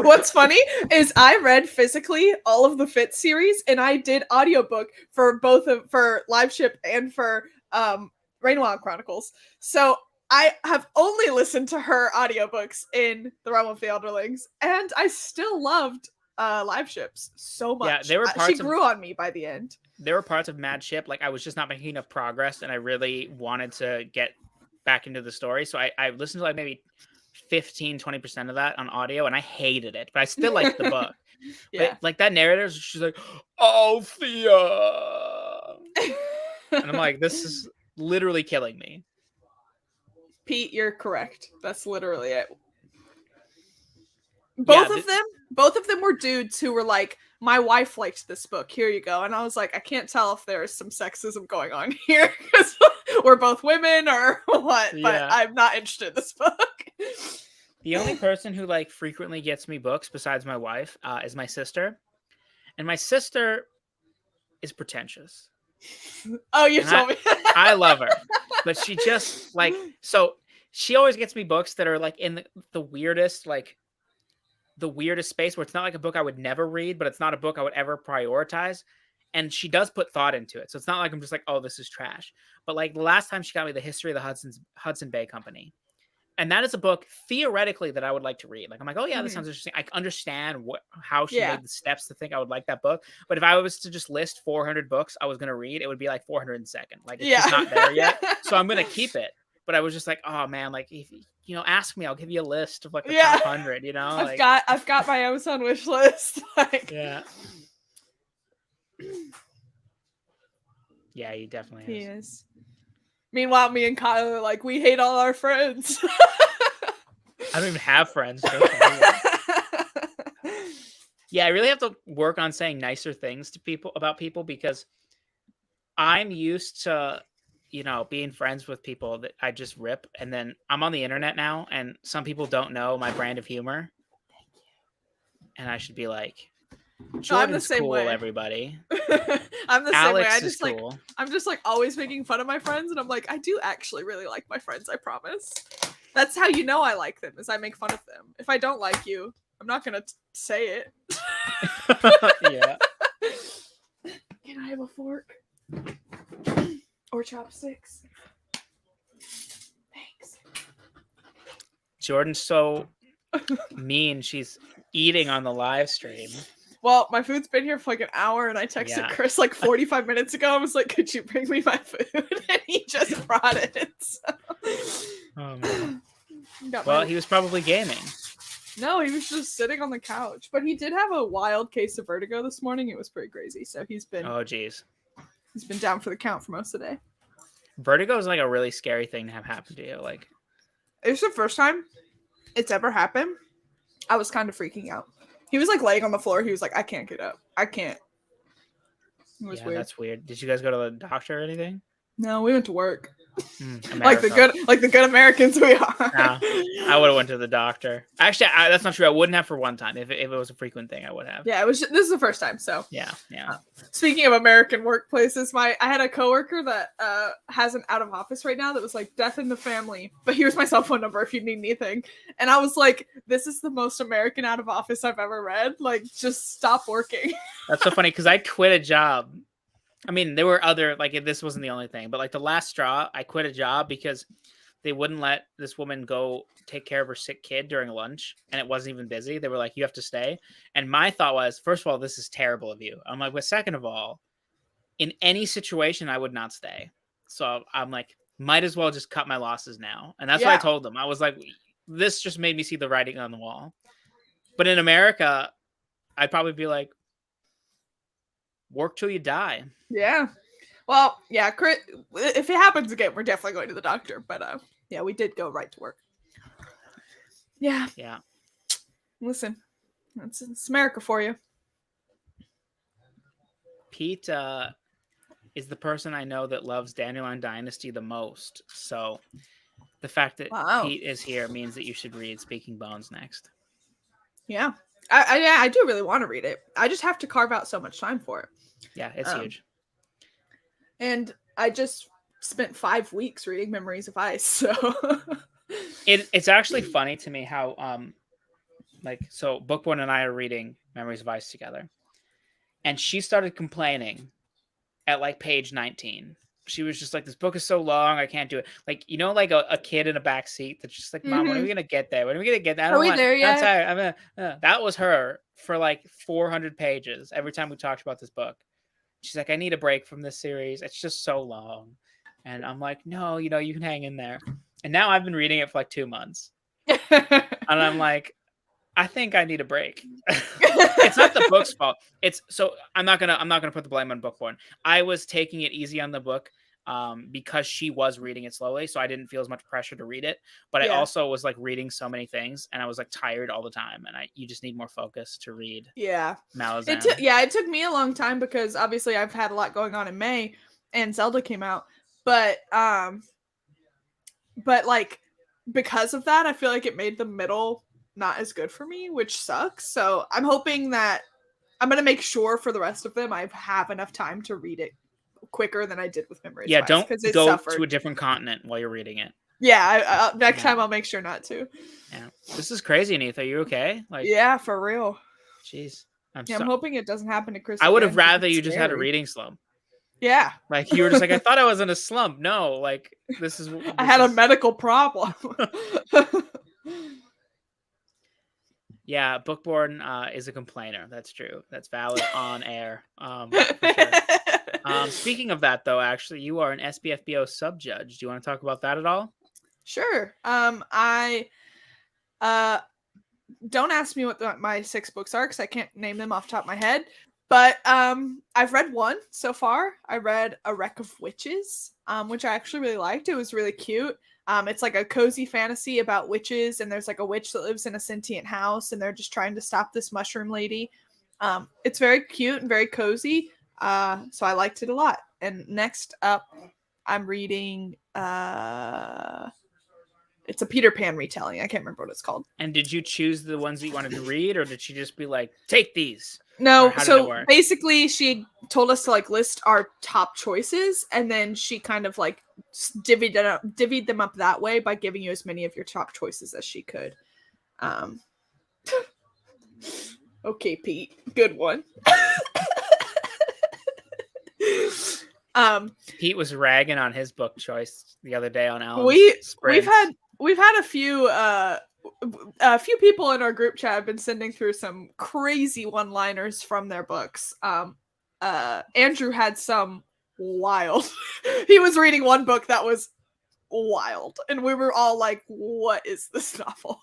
What's funny is I read physically all of the Fit series, and I did audiobook for for Live Ship and for Rain Wild Chronicles. So I have only listened to her audiobooks in The Realm of the Elderlings, and I still loved Live Ships so much. Yeah, there were She parts grew on me by the end. There were parts of Mad Ship, like I was just not making enough progress, and I really wanted to get back into the story. So I listened to like maybe 15-20% of that on audio, and I hated it, but I still liked the book. Yeah. But like that narrator, she's like, Althea. And I'm like, this is literally killing me. Pete, you're correct. That's literally it. Both of them were dudes who were like, my wife liked this book. Here you go. And I was like, I can't tell if there is some sexism going on here because we're both women or what. But Yeah. I'm not interested in this book. The only person who like frequently gets me books besides my wife is my sister, and my sister is pretentious. Oh, you told me. I love her, but she just like, so she always gets me books that are like in the weirdest space where it's not like a book I would never read, but it's not a book I would ever prioritize. And she does put thought into it. So it's not like I'm just like, oh, this is trash. But like the last time she got me The History of the Hudson Bay Company. And that is a book theoretically that I would like to read. Like, I'm like, oh yeah, this sounds interesting. I understand how she made the steps to think I would like that book. But if I was to just list 400 books I was going to read, it would be like 402nd. Like it's just not there yet. So I'm going to keep it. But I was just like, oh man, like if ask me, I'll give you a list of like the top 100. I've got my Amazon wish list. Like, yeah, yeah, he definitely he is. Meanwhile, me and Kyle are like, we hate all our friends. I don't even have friends. Yeah, I really have to work on saying nicer things to people about people because I'm used to being friends with people that I just rip, and then I'm on the internet now, and some people don't know my brand of humor. Thank you. And I should be like, Jordan's cool, way. Everybody. I'm the Alex same way. is cool. I'm just like always making fun of my friends, and I'm like, I do actually really like my friends, I promise. That's how you know I like them, is I make fun of them. If I don't like you, I'm not gonna say it. Yeah. Can I have a fork? Or chopsticks? Thanks. Jordan's so mean. She's eating on the live stream. Well, my food's been here for like an hour, and I texted Chris like 45 minutes ago. I was like, could you bring me my food? And he just brought it. So. Oh, man. Well, he was probably gaming. No, he was just sitting on the couch. But he did have a wild case of vertigo this morning. It was pretty crazy. So he's been... Oh, geez. He's been down for the count for most of the day. Vertigo is like a really scary thing to have happen to you. Like, it's the first time it's ever happened. I was kind of freaking out. He was like laying on the floor. He was like, I can't get up. I can't. It was weird. That's weird. Did you guys go to the doctor or anything? No, we went to work. Like the good Americans we are. No, I would have went to the doctor. Actually, that's not true. I wouldn't have for one time. If it was a frequent thing, I would have. Yeah, this is the first time. So yeah. Speaking of American workplaces, I had a coworker that has an out of office right now that was like, death in the family, but here's my cell phone number if you need anything. And I was like, this is the most American out of office I've ever read. Like, just stop working. That's so funny because I quit a job. I mean, there were other, like, this wasn't the only thing, but like the last straw, I quit a job because they wouldn't let this woman go take care of her sick kid during lunch, and it wasn't even busy. They were like, you have to stay. And my thought was, first of all, this is terrible of you. I'm like, but second of all, in any situation, I would not stay. So I'm like, might as well just cut my losses now. And that's what I told them. I was like, this just made me see the writing on the wall. But in America, I'd probably be like, work till you die. Yeah. Well, yeah, Chris, if it happens again, we're definitely going to the doctor. But yeah, we did go right to work. Yeah. Yeah. Listen, it's America for you. Pete is the person I know that loves Dandelion Dynasty the most. So the fact that Pete is here means that you should read Speaking Bones next. Yeah. I do really want to read it. I just have to carve out so much time for it. Yeah, it's huge. And I just spent 5 weeks reading Memories of Ice, so It's actually funny to me how so Bookborn and I are reading Memories of Ice together, and she started complaining at like page 19. She was just like, "This book is so long, I can't do it." Like, like a kid in a back seat that's just like, "Mom, when are Hmm. we gonna get there? When are we gonna get there? I Are don't we want. there I'm yet? tired. That was her for like 400 pages every time we talked about this book. She's like, "I need a break from this series. It's just so long." And I'm like, "No, you can hang in there." And now I've been reading it for like 2 months, and I'm like, I think I need a break. It's not the book's fault. It's so I'm not gonna put the blame on Bookborn. I was taking it easy on the book because she was reading it slowly, so I didn't feel as much pressure to read it. But I Yeah. also was like reading so many things, and I was like tired all the time. And you just need more focus to read Yeah. Malazan. It took me a long time because obviously I've had a lot going on in May and Zelda came out. But like because of that, I feel like it made the middle not as good for me, which sucks. So I'm hoping that I'm gonna make sure for the rest of them I have enough time to read it quicker than I did with Memories Yeah, of Ice don't because it go to suffered. a different continent while you're reading it. Yeah, next Yeah, time I'll make sure not to. yeah. This is crazy, Neith. Are you okay? Like, Yeah, for real. jeez. I'm Yeah, I'm so. hoping it doesn't happen to Chris I would have again because rather it's you just had a scary. reading slump. Yeah. Like you were just like, I thought I was in a slump. No, like I this had a is medical problem. yeah. Bookborn is a complainer. That's true. That's valid on air. For sure. Speaking of that, though, actually, you are an SBFBO sub judge. Do you want to talk about that at all? Sure. I uh don't ask me what my 6 books are because I can't name them off the top of my head. But I've read one so far. I read A Wreck of Witches, which I actually really liked. It was really cute. It's like a cozy fantasy about witches, and there's like a witch that lives in a sentient house, and they're just trying to stop this mushroom lady. It's very cute and very cozy. So I liked it a lot. And next up, I'm reading. It's a Peter Pan retelling. I can't remember what it's called. And did you choose the ones that you wanted to read, or did she just be like, take these? Or No, how did it so work? basically she told us to like list our top choices and then she kind of like divvied them up that way by giving you as many of your top choices as she could. Um Okay, Pete. Good one. Pete was ragging on his book choice the other day on Alan's we sprints. we've had a few people in our group chat have been sending through some crazy one-liners from their books. Andrew had some wild. He was reading one book that was wild, and we were all like, "What is this novel?"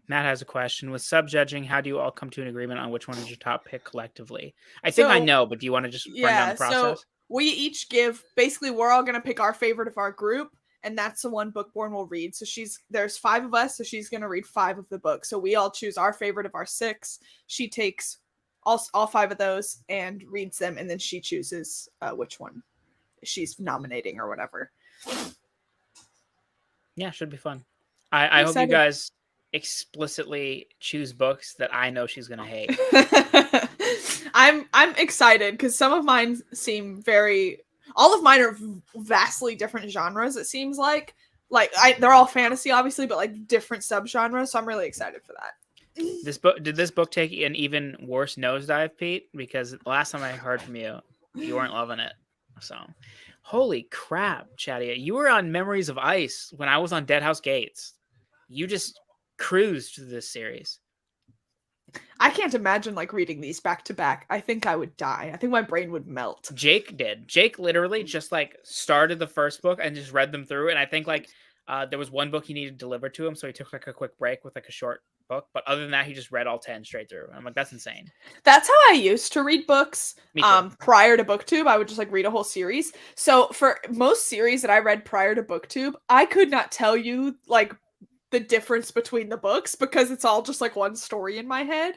Matt has a question. With sub judging, how do you all come to an agreement on which one is your top pick collectively? I think I So know, but do you want to just run down yeah, the so process? we each give basically we're all gonna pick our favorite of our group, and that's the one Bookborn will read. So there's 5 of us, so she's gonna read 5 of the books. So we all choose our favorite of our 6. She takes all 5 of those and reads them, and then she chooses which one she's nominating or whatever. Yeah, should be fun. I'm I hope you excited. guys explicitly choose books that I know she's gonna hate. I'm excited because some of mine seem very. All of mine are vastly different genres. It seems like they're all fantasy, obviously, but like different subgenres. So I'm really excited for that. Did this book take an even worse nosedive, Pete? Because the last time I heard from you, you weren't loving it. So, holy crap, Chadia, you were on Memories of Ice when I was on Deadhouse Gates. You just cruised through this series. I can't imagine like reading these back to back. I think I would die. I think my brain would melt. Jake did. Jake literally just like started the first book and just read them through. And I think like there was one book he needed delivered to him, so he took like a quick break with like a short book. But other than that, he just read all 10 straight through. And I'm like, that's insane. That's how I used to read books. Me too. Prior to BookTube, I would just like read a whole series. So for most series that I read prior to BookTube, I could not tell you like the difference between the books because it's all just like one story in my head.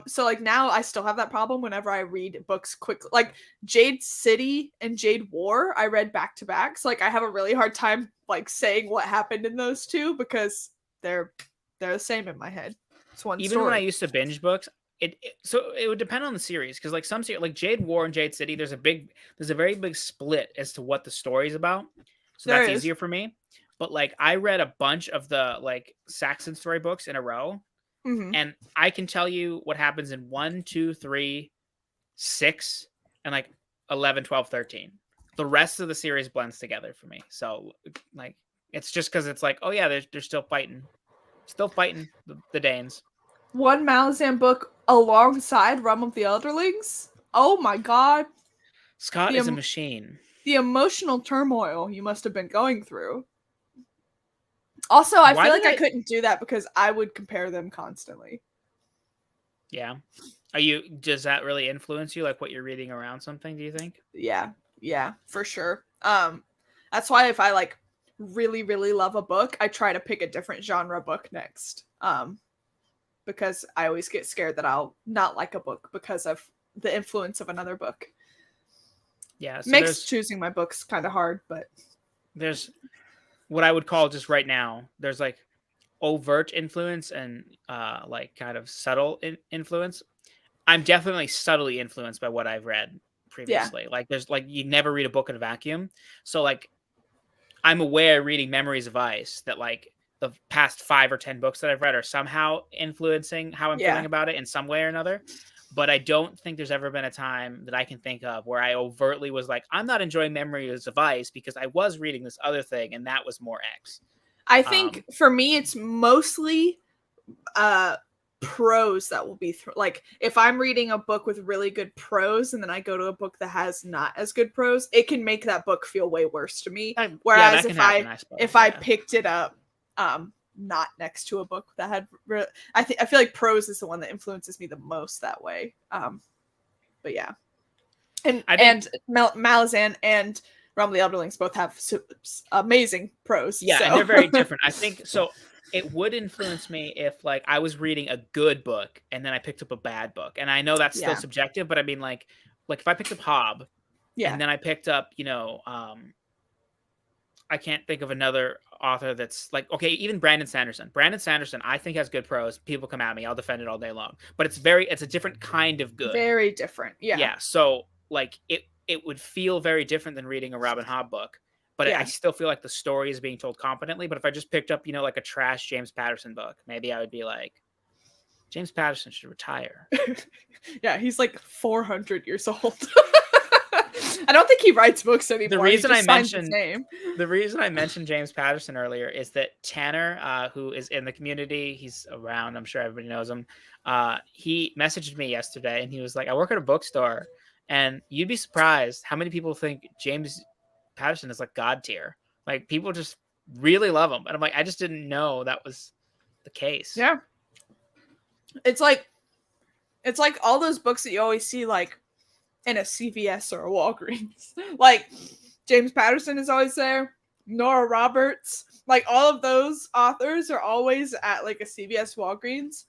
So like now I still have that problem whenever I read books quickly. Like Jade City and Jade War, I read back to back. So like I have a really hard time like saying what happened in those two because they're the same in my head. It's one Even story. when I used to binge books, so it would depend on the series because like some series like Jade War and Jade City, there's a very big split as to what the story's about. so There that's is. easier for me. But like I read a bunch of the like Saxon storybooks in a row, Mm-hmm. and I can tell you what happens in 1, 2, 3, 6, and like 11, 12, 13. The rest of the series blends together for me. So like it's just because it's like, oh yeah, they're still fighting the Danes. One Malazan book alongside Realm of the Elderlings. Oh my god. Scott The, is a em- machine. the emotional turmoil you must have been going through. Also, I Why feel did like I couldn't do that because I would compare them constantly. Yeah. Does that really influence you, like what you're reading around something, do you think? Yeah, for sure. That's why if I like really, really love a book, I try to pick a different genre book next. Because I always get scared that I'll not like a book because of the influence of another book. Yeah, so Makes choosing my books kind of hard, but there's what I would call just right now, there's like overt influence and like kind of subtle influence. I'm definitely subtly influenced by what I've read yeah. previously. Like there's like you never read a book in a vacuum. So like I'm aware reading Memories of Ice that like the past 5 or 10 books that I've read are somehow influencing how I'm feeling Yeah. about it in some way or another. But I don't think there's ever been a time that I can think of where I overtly was like, I'm not enjoying Memories of Ice because I was reading this other thing and that was more X. I think for me it's mostly prose that will be like if I'm reading a book with really good prose and then I go to a book that has not as good prose, it can make that book feel way worse to me. Whereas that can happen, I suppose, if I picked it up not next to a book that had I feel like prose is the one that influences me the most that way. But yeah. And Malazan and Realm of the Elderlings both have amazing prose. Yeah, so. and they're very different. I think so. It would influence me if like I was reading a good book and then I picked up a bad book. And I know that's still subjective, but I mean like if I picked up Hobb and then I picked up, I can't think of another author that's like, okay, even Brandon Sanderson. Brandon Sanderson, I think has good prose. People come at me, I'll defend it all day long. But it's a different kind of good. Very different. Yeah. Yeah. So like it would feel very different than reading a Robin Hobb book. But I still feel like the story is being told competently. But if I just picked up, like a trash James Patterson book, maybe I would be like, James Patterson should retire. Yeah, he's like 400 years old. I don't think he writes books anymore. The reason I mentioned James Patterson earlier is that Tanner, who is in the community, he's around. I'm sure everybody knows him. He messaged me yesterday, and he was like, "I work at a bookstore, and you'd be surprised how many people think James Patterson is like God tier. Like people just really love him." And I'm like, I just didn't know that was the case. Yeah. It's like all those books that you always see like in a CVS or a Walgreens. Like James Patterson is always there, Nora Roberts, like all of those authors are always at like a CVS Walgreens.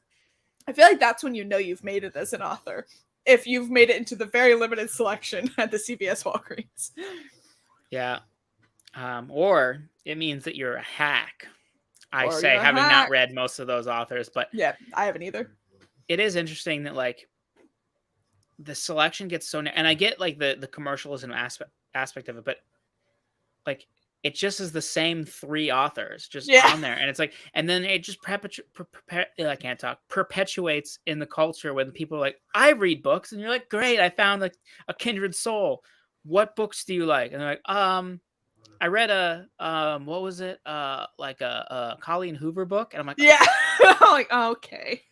I feel like that's when you know you've made it as an author. If you've made it into the very limited selection at the CVS Walgreens. Yeah. Or it means that you're a hack. I say, having not read most of those authors, but yeah, I haven't either. It is interesting that like the selection gets so, and I get like the commercialism aspect of it, but like it just is the same 3 authors just on there, and it's like, and then it just perpetuates in the culture when people are like, I read books, and you're like, great, I found like a kindred soul. What books do you like? And they're like, I read a what was it? Like a Colleen Hoover book, and I'm like, yeah, I'm like, oh, okay.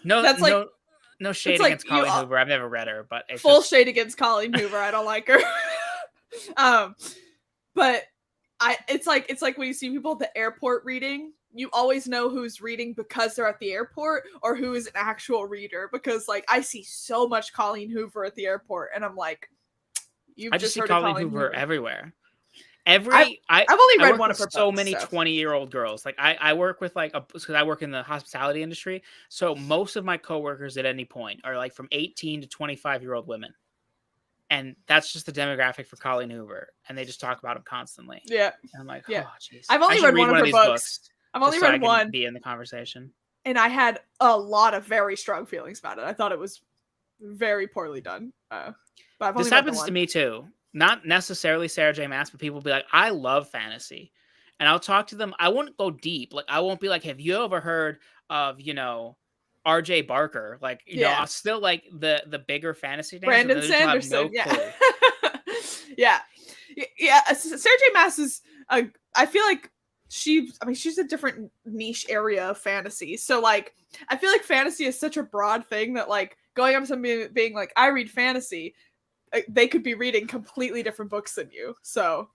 No, that's like no shade against Colleen Hoover. I've never read her, but it's full shade against Colleen Hoover. I don't like her. But it's like when you see people at the airport reading, you always know who's reading because they're at the airport or who is an actual reader. Because like I see so much Colleen Hoover at the airport, and I'm like, I just see Colleen Hoover everywhere. I've only read one of her books. So many 20-year-old girls. Like I work with like because I work in the hospitality industry. So most of my coworkers at any point are like from 18 to 25-year-old women. And that's just the demographic for Colleen Hoover. And they just talk about him constantly. Yeah. And I'm like, yeah. Oh, jeez. I've only read one of her books. I've only read one. Be in the conversation. And I had a lot of very strong feelings about it. I thought it was very poorly done. But I've only this happens to me too. not necessarily Sarah J. Maas, but people will be like, I love fantasy. And I'll talk to them. I won't go deep. Like, I won't be like, have you ever heard of, RJ Barker? Like, Yeah. I'll still like the bigger fantasy names, and Brandon those will have no Sanderson. Yeah. clue. Yeah. Yeah. Sarah J. Maas is I feel like she's a different niche area of fantasy. So like I feel like fantasy is such a broad thing that like going up to somebody being like, I read fantasy, they could be reading completely different books than you. So,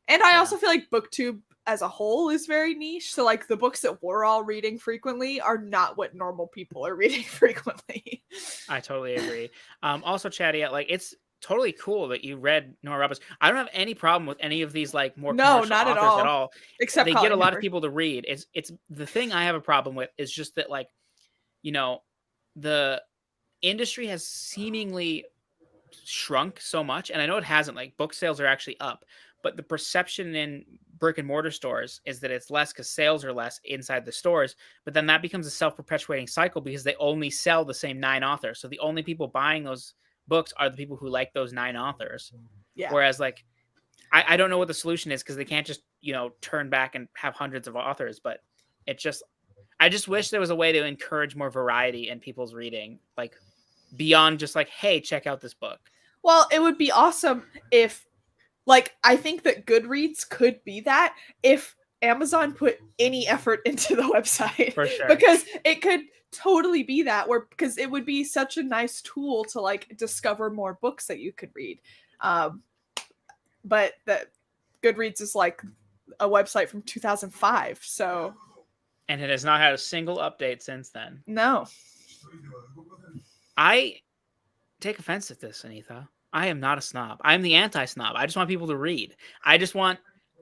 and I also feel like BookTube as a whole is very niche. So like the books that we're all reading frequently are not what normal people are reading frequently. I totally agree. Also, Chatty, like, it's totally cool that you read Nora Roberts. I don't have any problem with any of these like more No, commercial not at authors all. at all. Except they Colleen get a lot Hoover. of people to read. It's the thing I have a problem with is just that, like, the industry has seemingly shrunk so much, and I know it hasn't. Like, book sales are actually up, but the perception in brick and mortar stores is that it's less because sales are less inside the stores. But then that becomes a self-perpetuating cycle because they only sell the same 9 authors. So the only people buying those books are the people who like those 9 authors. Yeah. Whereas, like, I don't know what the solution is because they can't just turn back and have hundreds of authors. But I just wish there was a way to encourage more variety in people's reading, like, beyond just like, hey, check out this book. Well, it would be awesome if, like, I think that Goodreads could be that if Amazon put any effort into the website. For sure. Because it could totally be that, because it would be such a nice tool to like discover more books that you could read. But that Goodreads is like a website from 2005, so. And it has not had a single update since then. No. I take offense at this, Anita. I am not a snob. I am the anti-snob. I just want people to read. I just want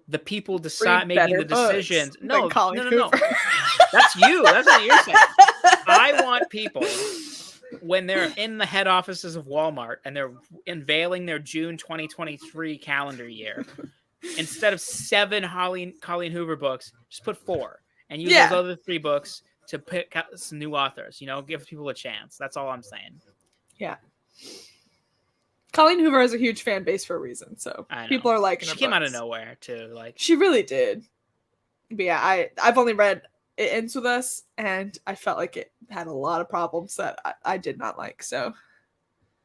the people making the decisions. No. That's you. That's what you're saying. I want people, when they're in the head offices of Walmart and they're unveiling their June 2023 calendar year, instead of 7 Colleen Hoover books, just put 4 and use those other 3 books to pick out some new authors. Give people a chance. That's all I'm saying. Yeah. Colleen Hoover has a huge fan base for a reason, so people are liking her. She came out of nowhere too. Like, she really did. But yeah, I've only read It Ends With Us, and I felt like it had a lot of problems that I did not like. So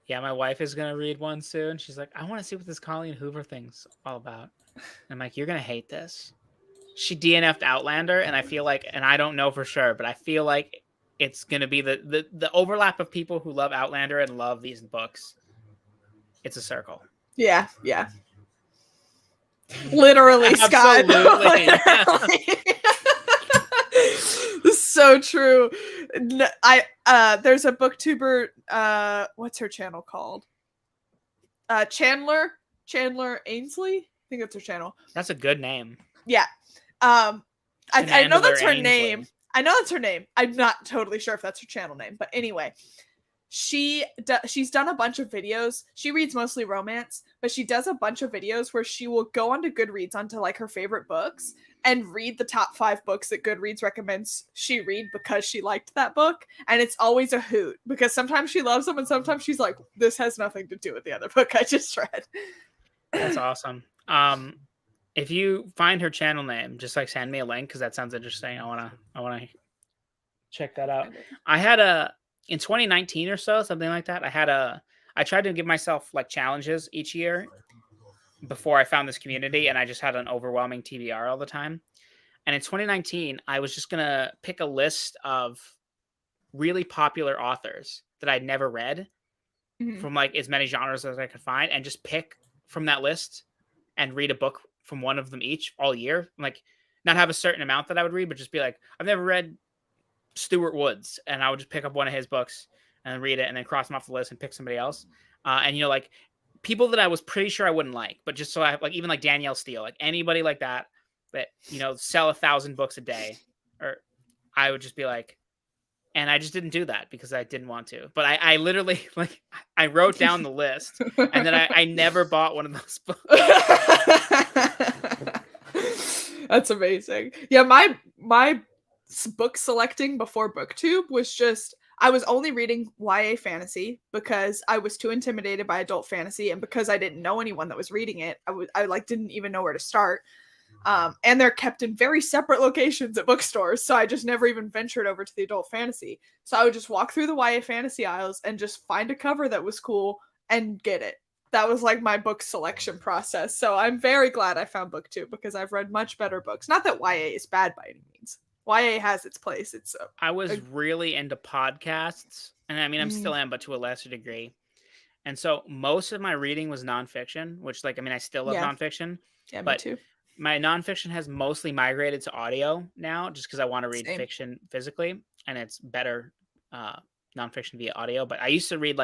yeah, my wife is gonna read one soon. She's like, I want to see what this Colleen Hoover thing's all about. And I'm like, you're gonna hate this. She DNF'd Outlander, and I feel like, and I don't know for sure, but I feel like it's gonna be the overlap of people who love Outlander and love these books. It's a circle. Yeah. Literally, Scott. Absolutely. This is so true. There's a booktuber, what's her channel called? Chandler Ainsley? I think that's her channel. That's a good name. Yeah. I know that's her Ainsley. name. I know that's her name. I'm not totally sure if that's her channel name, but anyway. She's done a bunch of videos. She reads mostly romance, but she does a bunch of videos where she will go onto Goodreads onto like her favorite books and read the top 5 books that Goodreads recommends she read because she liked that book. And it's always a hoot because sometimes she loves them and sometimes she's like, this has nothing to do with the other book I just read. That's awesome. If you find her channel name, just like send me a link because that sounds interesting. I wanna check that out. I had in 2019 or so, something like that, I tried to give myself like challenges each year before I found this community, and I just had an overwhelming TBR all the time. And in 2019, I was just going to pick a list of really popular authors that I'd never read from like as many genres as I could find, and just pick from that list and read a book from one of them each all year. Like, not have a certain amount that I would read, but just be like, I've never read Stuart Woods, and I would just pick up one of his books and read it and then cross them off the list and pick somebody else. And like people that I was pretty sure I wouldn't like, but just so I like, even like Danielle Steele, like anybody like that sell 1,000 books a day, or I would just be like, and I just didn't do that because I didn't want to. But I literally like I wrote down the list and then I never bought one of those books. That's amazing. Yeah, my book selecting before BookTube was just I was only reading YA fantasy because I was too intimidated by adult fantasy, and because I didn't know anyone that was reading it, I like didn't even know where to start. And they're kept in very separate locations at bookstores, so I just never even ventured over to the adult fantasy. So I would just walk through the YA fantasy aisles and just find a cover that was cool and get it. That was like my book selection process. So I'm very glad I found book 2 because I've read much better books. Not that YA is bad by any means. YA has its place. It's I was really into podcasts, and I mean, I'm still am, but to a lesser degree. And so most of my reading was nonfiction, which, like, I mean, I still love nonfiction. Yeah, me but too. My nonfiction has mostly migrated to audio now, just because I want to read fiction physically, and it's better nonfiction via audio. But I used to read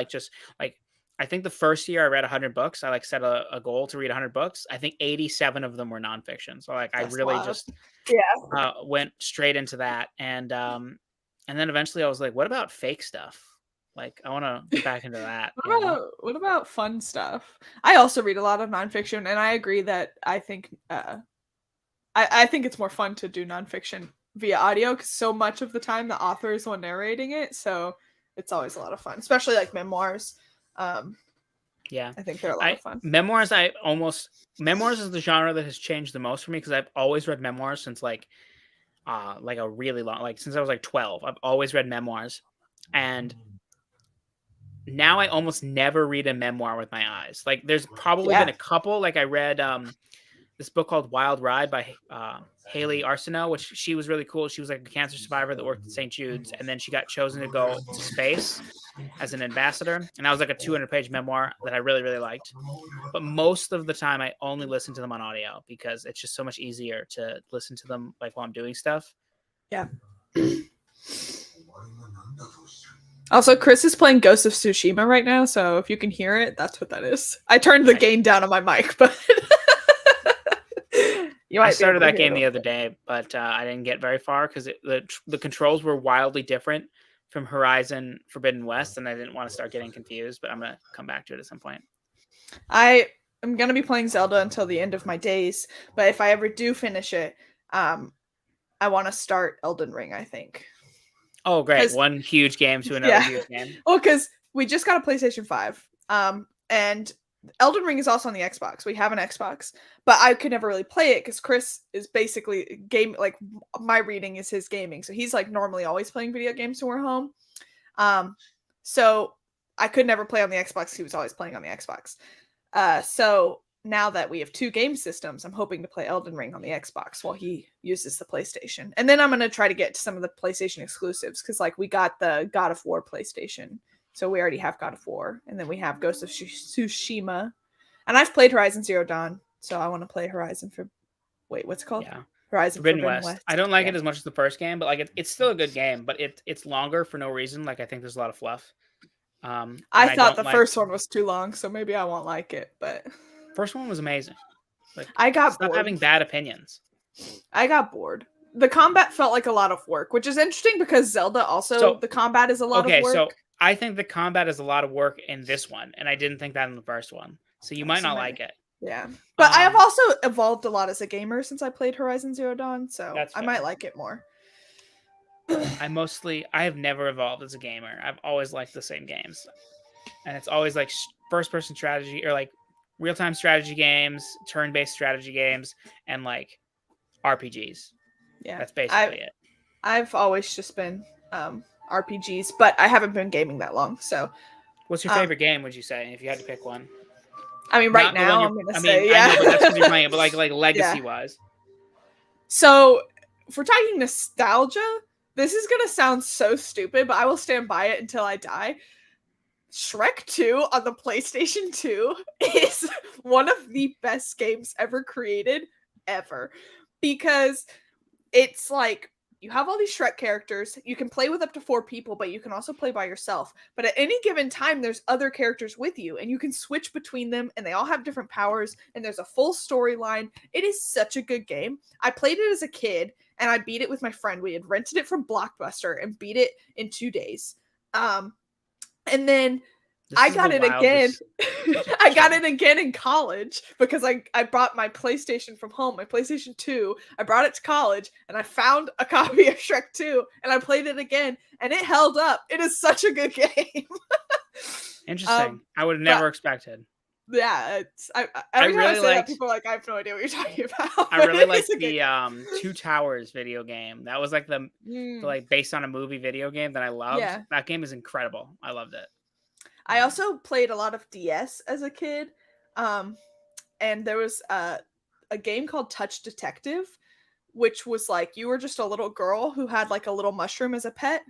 I think the first year I read 100 books. I set a goal to read 100 books. I think 87 of them were nonfiction. So I really just went straight into that, and then eventually I was like, what about fake stuff? Like, I want to get back into that. What about fun stuff? I also read a lot of nonfiction, and I agree that I think I think it's more fun to do nonfiction via audio because so much of the time the author is the one narrating it, so it's always a lot of fun, especially like memoirs. Yeah, I think they're a lot of fun. Memoirs is the genre that has changed the most for me because I've always read memoirs since like a really long, since I was 12. I've always read memoirs, and now I almost never read a memoir with my eyes. Like, there's probably been a couple. Like, I read this book called Wild Ride by Haley Arsenault, which she was really cool. She was like a cancer survivor that worked at St. Jude's, and then she got chosen to go to space as an ambassador. And that was like a 200-page memoir that I really, really liked. But most of the time, I only listen to them on audio because it's just so much easier to listen to them while I'm doing stuff. Yeah. Also, Chris is playing Ghost of Tsushima right now, so if you can hear it, that's what that is. I turned the gain down on my mic, but I started that game the other day, but I didn't get very far because the controls were wildly different from Horizon Forbidden West, and I didn't want to start getting confused, but I'm going to come back to it at some point. I am going to be playing Zelda until the end of my days, but if I ever do finish it, I want to start Elden Ring, I think. Oh, great. One huge game to another huge game. Well, because we just got a PlayStation 5. And Elden Ring is also on the Xbox. We have an Xbox. But I could never really play it because Chris is basically my reading is his gaming. So he's normally always playing video games when we're home. So I could never play on the Xbox. He was always playing on the Xbox. So now that we have 2 game systems, I'm hoping to play Elden Ring on the Xbox while he uses the PlayStation. And then I'm going to try to get to some of the PlayStation exclusives because we got the God of War PlayStation. So we already have God of War. And then we have Ghost of Tsushima. And I've played Horizon Zero Dawn. So I want to play Horizon for... Wait, what's it called? Yeah. Horizon Forbidden West. I don't like it as much as the first game, but it's still a good game. But it's longer for no reason. I think there's a lot of fluff. I thought the first one was too long, so maybe I won't like it. But first one was amazing. I got bored. Stop having bad opinions. I got bored. The combat felt like a lot of work, which is interesting because Zelda also the combat is a lot of work. Okay, so I think the combat is a lot of work in this one, and I didn't think that in the first one. So you might not like it. Yeah. But I have also evolved a lot as a gamer since I played Horizon Zero Dawn, so I might like it more. I have never evolved as a gamer. I've always liked the same games. And it's always first-person strategy or real-time strategy games, turn-based strategy games, and RPGs. Yeah. That's basically it. I've always just been RPGs, but I haven't been gaming that long, so. What's your favorite game, would you say, if you had to pick one? I mean, right now, I'm going to say, yeah. I know, but that's because you're playing it, but legacy-wise. So, if we're talking nostalgia, this is going to sound so stupid, but I will stand by it until I die. Shrek 2 on the PlayStation 2 is one of the best games ever created, ever. Because it's you have all these Shrek characters. You can play with up to 4 people, but you can also play by yourself. But at any given time, there's other characters with you, and you can switch between them, and they all have different powers, and there's a full storyline. It is such a good game. I played it as a kid, and I beat it with my friend. We had rented it from Blockbuster and beat it in 2 days. And then I got it again. I got show. it again in college because I brought my PlayStation from home, my PlayStation 2. I brought it to college and I found a copy of Shrek 2 and I played it again and it held up. It is such a good game. Interesting. I would have but never expected. yeah, it's every time I really say that, liked- people are like, I have no idea what you're talking about. I but really it liked is a good the game. Two Towers video game. That was like the like based on a movie video game that I loved. Yeah. That game is incredible. I loved it. I also played a lot of DS as a kid. And there was a game called Touch Detective, which was like you were just a little girl who had like a little mushroom as a pet,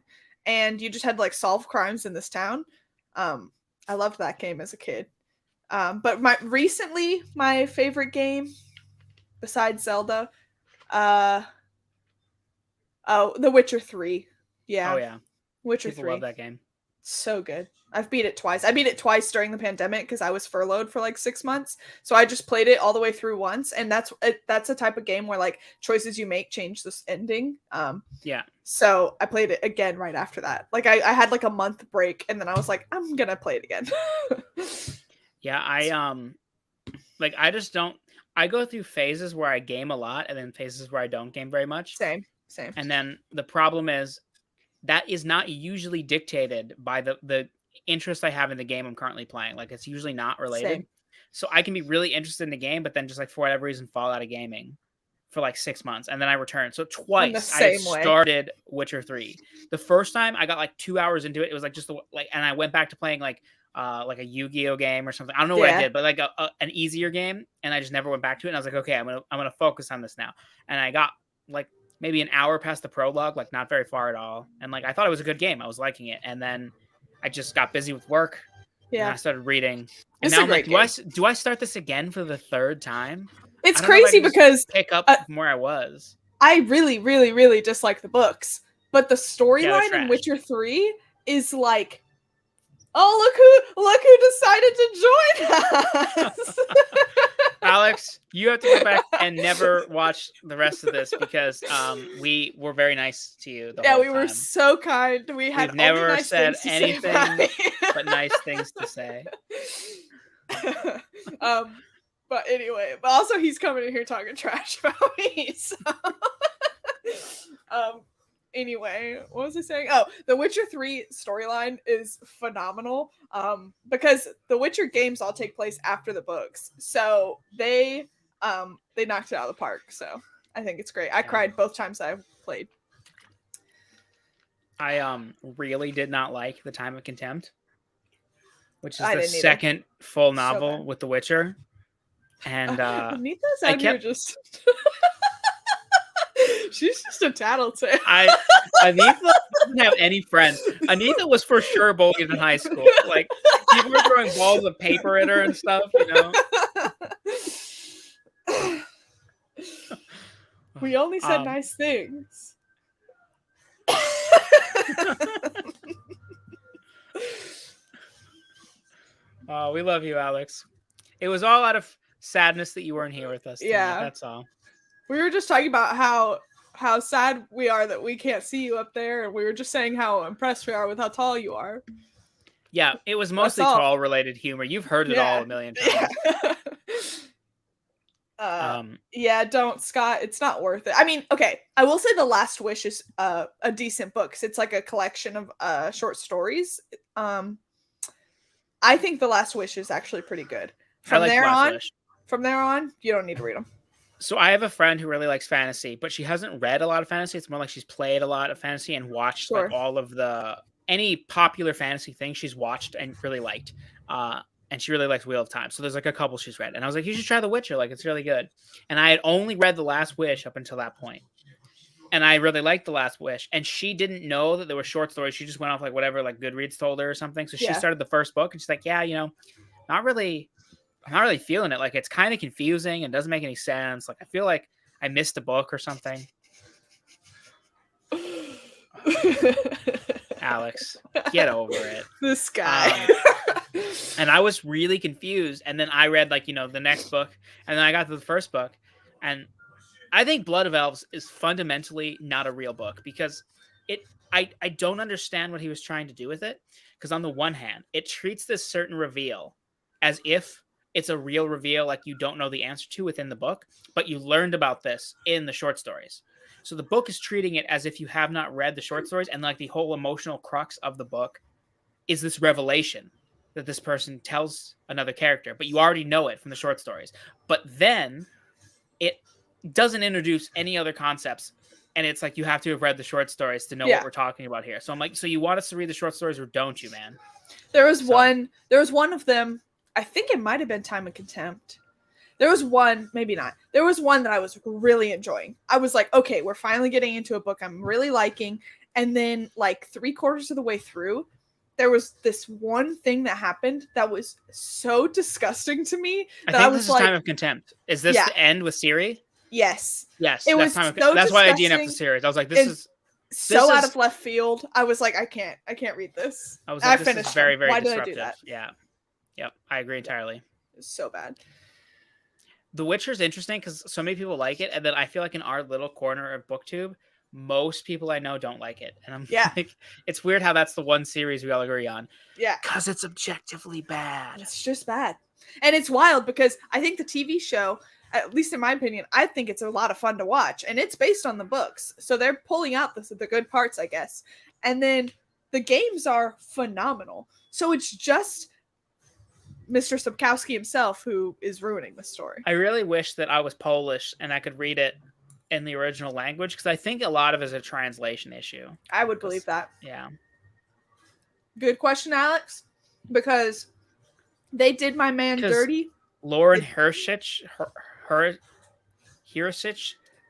and you just had to like solve crimes in this town. I loved that game as a kid. But my favorite game besides Zelda, The Witcher 3. Yeah. Oh yeah. Witcher People 3. love that game. So good. I've beat it twice. I beat it twice during the pandemic because I was furloughed for like 6 months. So I just played it all the way through once, and that's a type of game where like choices you make change this ending. Yeah. So I played it again right after that. Like I had like a month break, and then I was like, I'm gonna play it again. Yeah, I just don't. I go through phases where I game a lot, and then phases where I don't game very much. Same. And then the problem is that is not usually dictated by the interest I have in the game I'm currently playing. Like it's usually not related. Same. So I can be really interested in the game, but then just like for whatever reason fall out of gaming for like 6 months, and then I return. So twice I started Witcher 3. The first time I got like 2 hours into it. It was like just and I went back to playing like a Yu-Gi-Oh game or something. I don't know what I did, but like an easier game, and I just never went back to it. And I was like, okay, I'm gonna focus on this now. And I got like maybe an hour past the prologue, like not very far at all. And like I thought it was a good game. I was liking it. And then I just got busy with work. Yeah. And I started reading. And now I'm like, do I start this again for the third time? It's crazy because pick up from where I was. I really, really, really dislike the books. But the storyline in Witcher 3 is like, oh, look who decided to join us. Alex, you have to go back and never watch the rest of this because we were very nice to you the whole time. Yeah, we were so kind. We've never nice said anything but nice things to say. But anyway, but also he's coming in here talking trash about me. So anyway, what was I saying? Oh, the Witcher 3 storyline is phenomenal. Because the Witcher games all take place after the books. So they knocked it out of the park. So I think it's great. I cried both times I played. I really did not like The Time of Contempt, which is the second full novel with The Witcher. And Anita's out here just she's just a tattletale. Anita didn't have any friends. Anita was for sure bullied in high school. Like people were throwing balls of paper at her and stuff, you know. We only said nice things. We love you, Alex. It was all out of sadness that you weren't here with us tonight. Yeah, that's all. We were just talking about how sad we are that we can't see you up there, and we were just saying how impressed we are with how tall you are. Yeah, it was mostly tall related humor. You've heard it all a million times. Yeah, don't, Scott. It's not worth it. I mean, okay, I will say The Last Wish is a decent book. It's like a collection of short stories. I think The Last Wish is actually pretty good. From there on, you don't need to read them. So I have a friend who really likes fantasy, but she hasn't read a lot of fantasy. It's more like she's played a lot of fantasy and watched like all of any popular fantasy thing she's watched and really liked. And she really likes Wheel of Time. So there's like a couple she's read. And I was like, you should try The Witcher. Like, it's really good. And I had only read The Last Wish up until that point. And I really liked The Last Wish. And she didn't know that there were short stories. She just went off like whatever, like Goodreads told her or something. So she started the first book and she's like, yeah, you know, I'm not really feeling it. Like, it's kind of confusing and doesn't make any sense. Like, I feel like I missed a book or something. Alex, get over it. This guy. And I was really confused. And then I read like, you know, the next book. And then I got to the first book. And I think Blood of Elves is fundamentally not a real book because I don't understand what he was trying to do with it, because on the one hand, it treats this certain reveal as if it's a real reveal, like you don't know the answer to within the book, but you learned about this in the short stories. So the book is treating it as if you have not read the short stories, and like the whole emotional crux of the book is this revelation that this person tells another character, but you already know it from the short stories. But then it doesn't introduce any other concepts, and it's like you have to have read the short stories to know what we're talking about here. So I'm like, so you want us to read the short stories or don't you, man? There was one of them, I think it might have been Time of Contempt. There was one, maybe not. There was one that I was really enjoying. I was like, okay, we're finally getting into a book I'm really liking. And then like 3/4 of the way through, there was this one thing that happened that was so disgusting to me that I think was this is like, Time of Contempt. Is this the end with Siri? Yes. Yes. It was Time of, so that's why I DNF'd the disgusting series. I was like, this is so out of left field. I was like, I can't read this. I was like, I this finished is very, very Why disruptive. did I do that? Yeah. Yep. I agree entirely. It was so bad. The Witcher's interesting because so many people like it, and then I feel like in our little corner of BookTube, most people I know don't like it. And I'm like, it's weird how that's the one series we all agree on. Yeah. Because it's objectively bad. It's just bad. And it's wild because I think the TV show, at least in my opinion, I think it's a lot of fun to watch. And it's based on the books. So they're pulling out the good parts, I guess. And then the games are phenomenal. So it's just Mr. Sapkowski himself who is ruining the story. I really wish that I was Polish and I could read it in the original language, because I think a lot of it is a translation issue. I would believe that. Yeah. Good question, Alex. Because they did my man dirty. Lauren Hirschich, the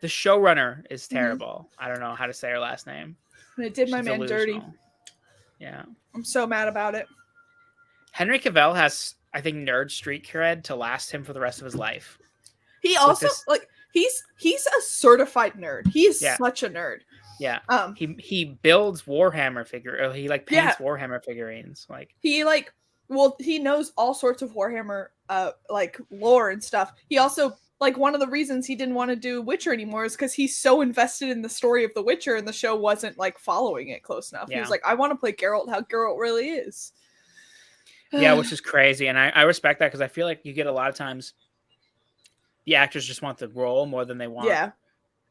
showrunner, is terrible. I don't know how to say her last name. They did my man dirty. Yeah. I'm so mad about it. Henry Cavill has, I think, nerd street cred to last him for the rest of his life. He also he's a certified nerd. He is such a nerd. Yeah. He builds Warhammer he paints Warhammer figurines. Like he he knows all sorts of Warhammer lore and stuff. He also one of the reasons he didn't want to do Witcher anymore is because he's so invested in the story of The Witcher, and the show wasn't following it close enough. Yeah. He was like, I want to play Geralt how Geralt really is. Yeah, which is crazy. And I respect that, because I feel like you get a lot of times the actors just want the role more than they want. Yeah.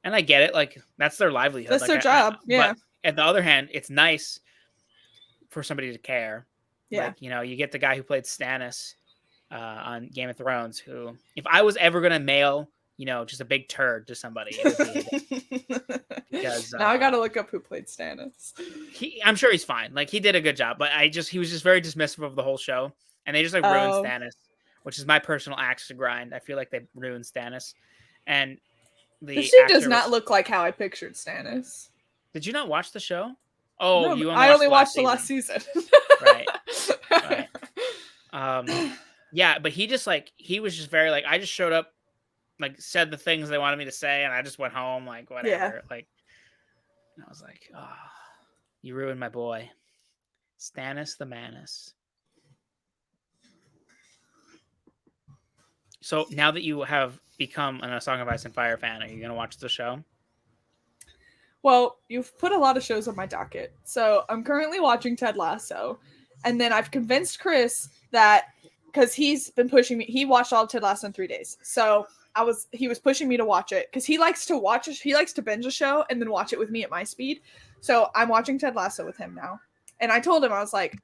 And I get it. Like, that's their livelihood. That's their job. Yeah. But at the other hand, it's nice for somebody to care. Yeah. You get the guy who played Stannis on Game of Thrones, who, if I was ever going to mail, just a big turd to somebody, it would be because now I got to look up who played Stannis. I'm sure he's fine. Like, he did a good job, but he was just very dismissive of the whole show, and they just ruined Stannis, which is my personal axe to grind. I feel like they ruined Stannis, and this dude does not look like how I pictured Stannis. Did you not watch the show? Oh, no, I only watched the last season. Right. Yeah, but he just he was just very I just showed up, said the things they wanted me to say, and I just went home, whatever. Yeah. And I was like, oh, you ruined my boy. Stannis the Manus. So now that you have become a Song of Ice and Fire fan, are you going to watch the show? Well, you've put a lot of shows on my docket. So I'm currently watching Ted Lasso. And then I've convinced Chris that, because he's been pushing me, he watched all of Ted Lasso in 3 days. So he was pushing me to watch it, because he likes to binge a show and then watch it with me at my speed. So I'm watching Ted Lasso with him now. And I told him, I was like,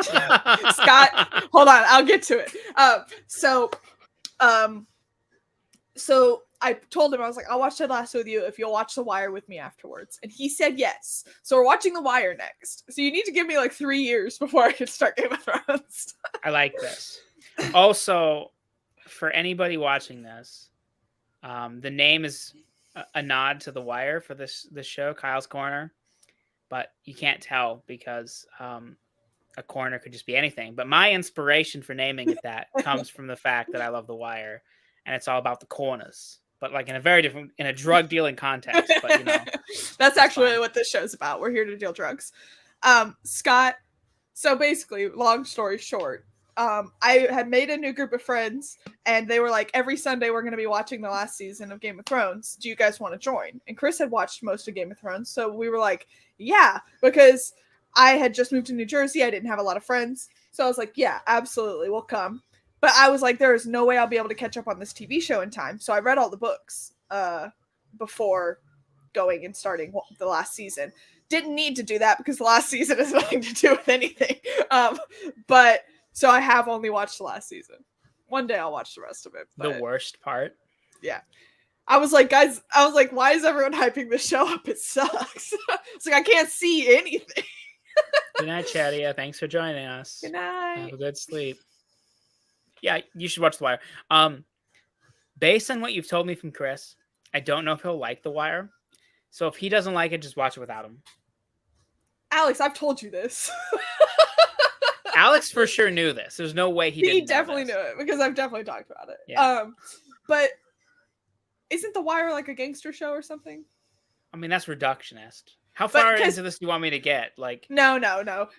Scott, hold on, I'll get to it. So I told him, I was like, I'll watch Ted Lasso with you if you'll watch The Wire with me afterwards. And he said yes. So we're watching The Wire next. So you need to give me 3 years before I can start Game of Thrones. I like this. Also, for anybody watching this, the name is a nod to The Wire for this show, Kyle's Corner. But you can't tell, because a corner could just be anything. But my inspiration for naming it that comes from the fact that I love The Wire, and it's all about the corners, but in a very different, in a drug dealing context. But that's actually what this show's about. We're here to deal drugs. Scott. So basically, long story short, I had made a new group of friends, and they were like, every Sunday we're going to be watching the last season of Game of Thrones. Do you guys want to join? And Chris had watched most of Game of Thrones, so we were like, yeah, because I had just moved to New Jersey. I didn't have a lot of friends, so I was like, yeah, absolutely, we'll come. But I was like, there is no way I'll be able to catch up on this TV show in time. So I read all the books before going and starting the last season. Didn't need to do that because the last season has nothing to do with anything. But so I have only watched the last season. One day I'll watch the rest of it. The worst part. Yeah. I was like, guys, why is everyone hyping this show up? It sucks. It's like, I can't see anything. Good night, Chadia. Thanks for joining us. Good night. Have a good sleep. Yeah, you should watch The Wire. Based on what you've told me from Chris, I don't know if he'll like The Wire. So if he doesn't like it, just watch it without him. Alex, I've told you this. Alex for sure knew this. There's no way he definitely knew it because I've definitely talked about it. Yeah. But isn't The Wire like a gangster show or something? I mean, that's reductionist. How far into this do you want me to get? Like, no.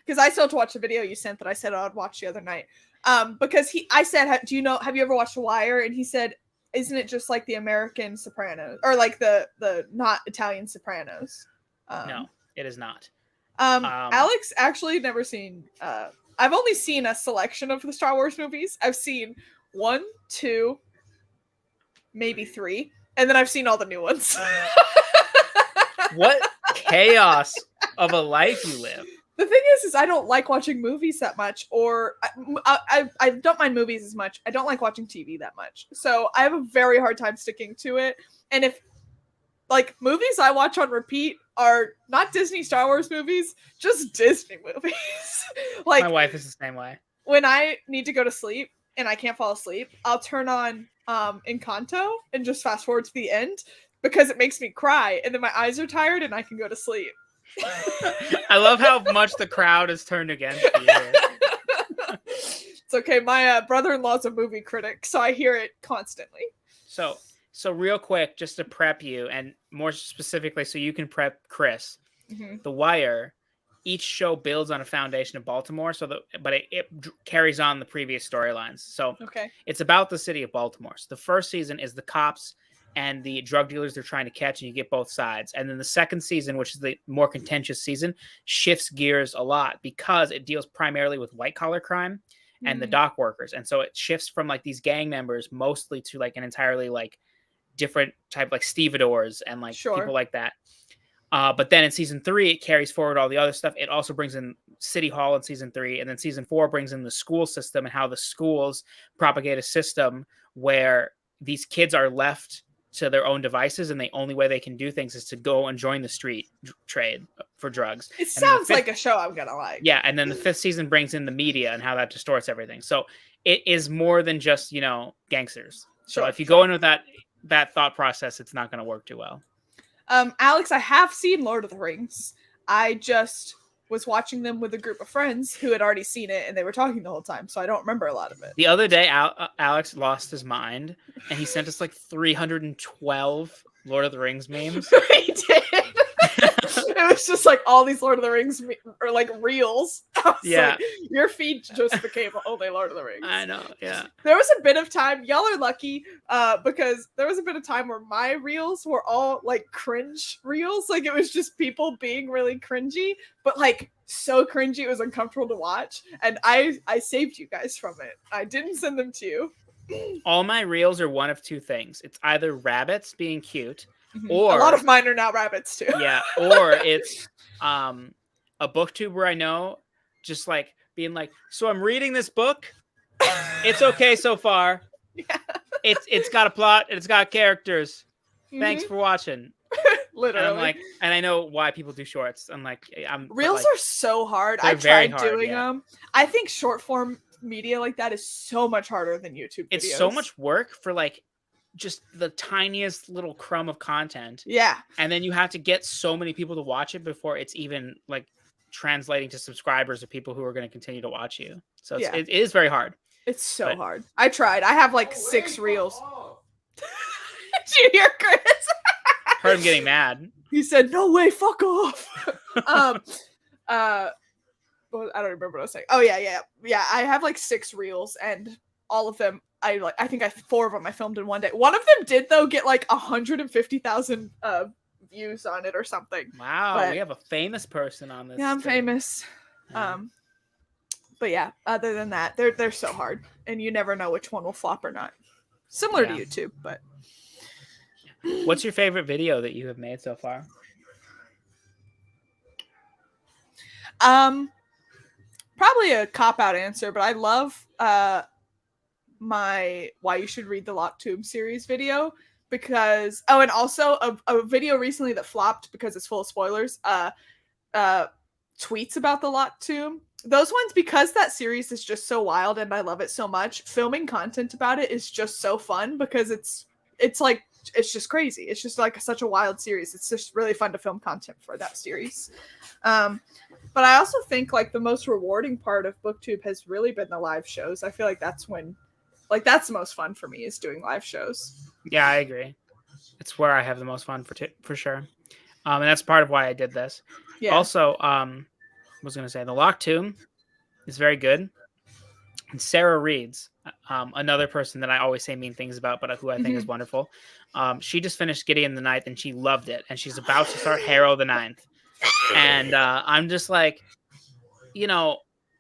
Because I still have to watch the video you sent that I said I'd watch the other night. Because I said, have you ever watched The Wire? And he said, isn't it just like the American Sopranos or like the not Italian Sopranos? No, it is not. Alex actually never seen. I've only seen a selection of the Star Wars movies. I've seen 1, 2, maybe 3, and then I've seen all the new ones. What chaos of a life you live. The thing is I don't like watching movies that much, or I don't mind movies as much. I don't like watching TV that much. So I have a very hard time sticking to it. And if like movies I watch on repeat are not Disney Star Wars movies, just Disney movies. Like my wife is the same way. When I need to go to sleep and I can't fall asleep, I'll turn on Encanto and just fast forward to the end because it makes me cry, and then my eyes are tired and I can go to sleep. I love how much the crowd is turned against you. It's okay. My brother-in-law's a movie critic, so I hear it constantly. So real quick, just to prep you, and more specifically so you can prep Chris, The Wire, each show builds on a foundation of Baltimore, but it carries on the previous storylines. So it's about the city of Baltimore. So the first season is the cops and the drug dealers they're trying to catch, and you get both sides. And then the second season, which is the more contentious season, shifts gears a lot because it deals primarily with white-collar crime and the dock workers. And so it shifts from like these gang members mostly to like an entirely like different type, like stevedores and like people like that. But then in season 3, it carries forward all the other stuff. It also brings in City Hall in season 3. And then season 4 brings in the school system and how the schools propagate a system where these kids are left to their own devices, and the only way they can do things is to go and join the street trade for drugs. It sounds like a show I'm gonna like. Yeah, and then the 5th season brings in the media and how that distorts everything. So it is more than just, gangsters. So if you go in with that thought process, it's not going to work too well. Alex, I have seen Lord of the Rings. I just was watching them with a group of friends who had already seen it, and they were talking the whole time, so I don't remember a lot of it. The other day, Alex lost his mind, and he sent us like 312 Lord of the Rings memes. He did. It was just like all these Lord of the Rings or like reels. Like, your feed just became only Lord of the Rings. I know, yeah. There was a bit of time, y'all are lucky, because there was a bit of time where my reels were all like cringe reels. Like it was just people being really cringy, but like so cringy it was uncomfortable to watch. And I saved you guys from it. I didn't send them to you. All my reels are one of two things. It's either rabbits being cute, or a lot of mine are now rabbits too. Yeah, or it's a booktuber I know just like being like, so I'm reading this book. It's okay so far. Yeah. It's got a plot, it's got characters. Thanks for watching. Literally. And I'm like, and I know why people do shorts. I'm like, reels are so hard. I tried doing them. I think short form media like that is so much harder than YouTube videos. It's so much work for like just the tiniest little crumb of content. Yeah. And then you have to get so many people to watch it before it's even like translating to subscribers of people who are going to continue to watch you. So it is very hard. It's so hard. I tried. I have like 6 reels. Did you hear Chris? Heard him getting mad. He said, "No way, fuck off." What I don't remember what I was saying. Oh yeah. I have like 6 reels, and all of them, I 4 of them I filmed in one day. One of them did though get like 150,000 views on it or something. Wow, we have a famous person on this. Yeah, I'm stream. famous. But yeah, other than that, they're so hard, and you never know which one will flop or not. Similar to YouTube, but. What's your favorite video that you have made so far? Probably a cop-out answer, but I love my Why You Should Read the Locked Tomb series video, because and also a video recently that flopped because it's full of spoilers, tweets about the Locked Tomb. Those ones, because that series is just so wild and I love it so much, filming content about it is just so fun, because it's like, it's just crazy. It's just like such a wild series. It's just really fun to film content for that series. But I also think like the most rewarding part of BookTube has really been the live shows. I feel like that's when, like, that's the most fun for me, is doing live shows. Yeah, I agree. It's where I have the most fun for sure. And that's part of why I did this. Yeah. Also, was going to say the Locked Tomb is very good. And Sarah Reeds, another person that I always say mean things about, but who I think is wonderful. She just finished Gideon the Ninth and she loved it. And she's about to start Harrow the Ninth. And I'm just like,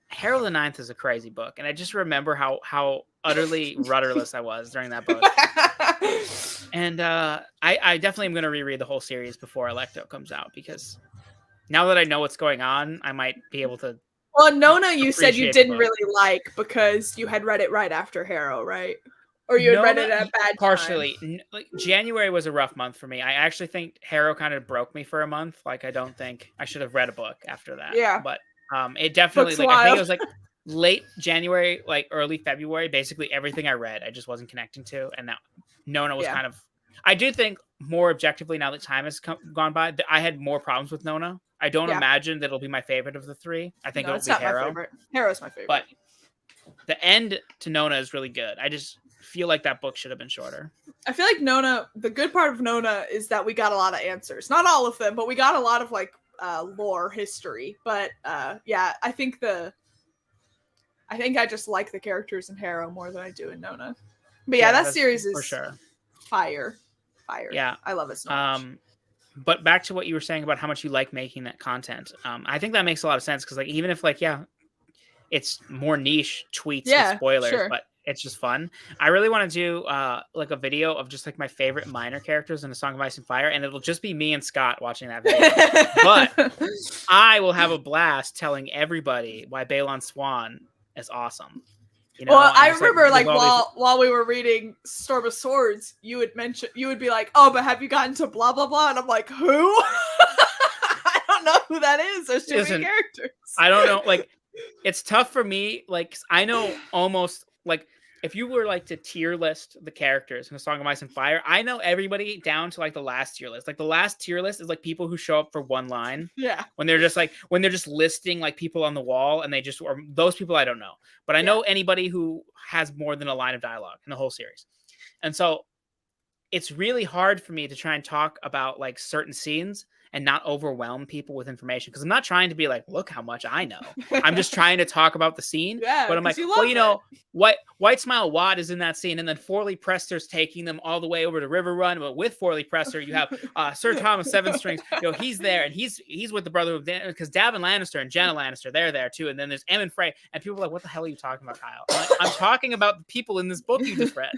Harrow the Ninth is a crazy book. And I just remember how utterly rudderless I was during that book. And I definitely am going to reread the whole series before Electo comes out, because now that I know what's going on, I might be able to. Well, Nona, you said you didn't really like because you had read it right after Harrow, right? Or you had read it at a bad partially. Time? Like, January was a rough month for me. I actually think Harrow kind of broke me for a month. Like, I don't think I should have read a book after that. Yeah. But it definitely, like, I think it was like late January, like early February. Basically, everything I read, I just wasn't connecting to. And now Nona was kind of. I do think more objectively, now that time has gone by, I had more problems with Nona. I don't imagine that it'll be my favorite of the 3. I think it'll be Harrow. Harrow's my favorite. But the end to Nona is really good. I just feel like that book should have been shorter. I feel like Nona, the good part of Nona is that we got a lot of answers. Not all of them, but we got a lot of like lore history. But I think I just like the characters in Harrow more than I do in Nona. But that series is for sure fire. Yeah, I love it so much. But back to what you were saying about how much you like making that content. I think that makes a lot of sense, because like, even if like, it's more niche tweets with spoilers, but it's just fun. I really want to do like a video of just like my favorite minor characters in A Song of Ice and Fire, and it'll just be me and Scott watching that video. But I will have a blast telling everybody why Balon Swan is awesome. Well, I remember like while we were reading Storm of Swords, you would be like, "Oh, but have you gotten to blah blah blah?" And I'm like, "Who?" I don't know who that is. There's too many characters. I don't know. Like, it's tough for me. Like, I know almost like, if you were like to tier list the characters in A Song of Ice and Fire, I know everybody down to like the last tier list. Like, the last tier list is like people who show up for one line. Yeah. When they're just listing like people on the wall, and or those people I don't know. But I know anybody who has more than a line of dialogue in the whole series. And so it's really hard for me to try and talk about like certain scenes and not overwhelm people with information, because I'm not trying to be like, look how much I know. I'm just trying to talk about the scene. Yeah, but I'm like, White Smile Watt is in that scene, and then Forley Prester's taking them all the way over to River Run. But with Forley Prester, you have Sir Thomas Seven Strings. He's there, and he's with the brother of because Davin Lannister and Jenna Lannister, they're there too. And then there's Emmon Frey, and people are like, what the hell are you talking about, Kyle? I'm talking about the people in this book you just read.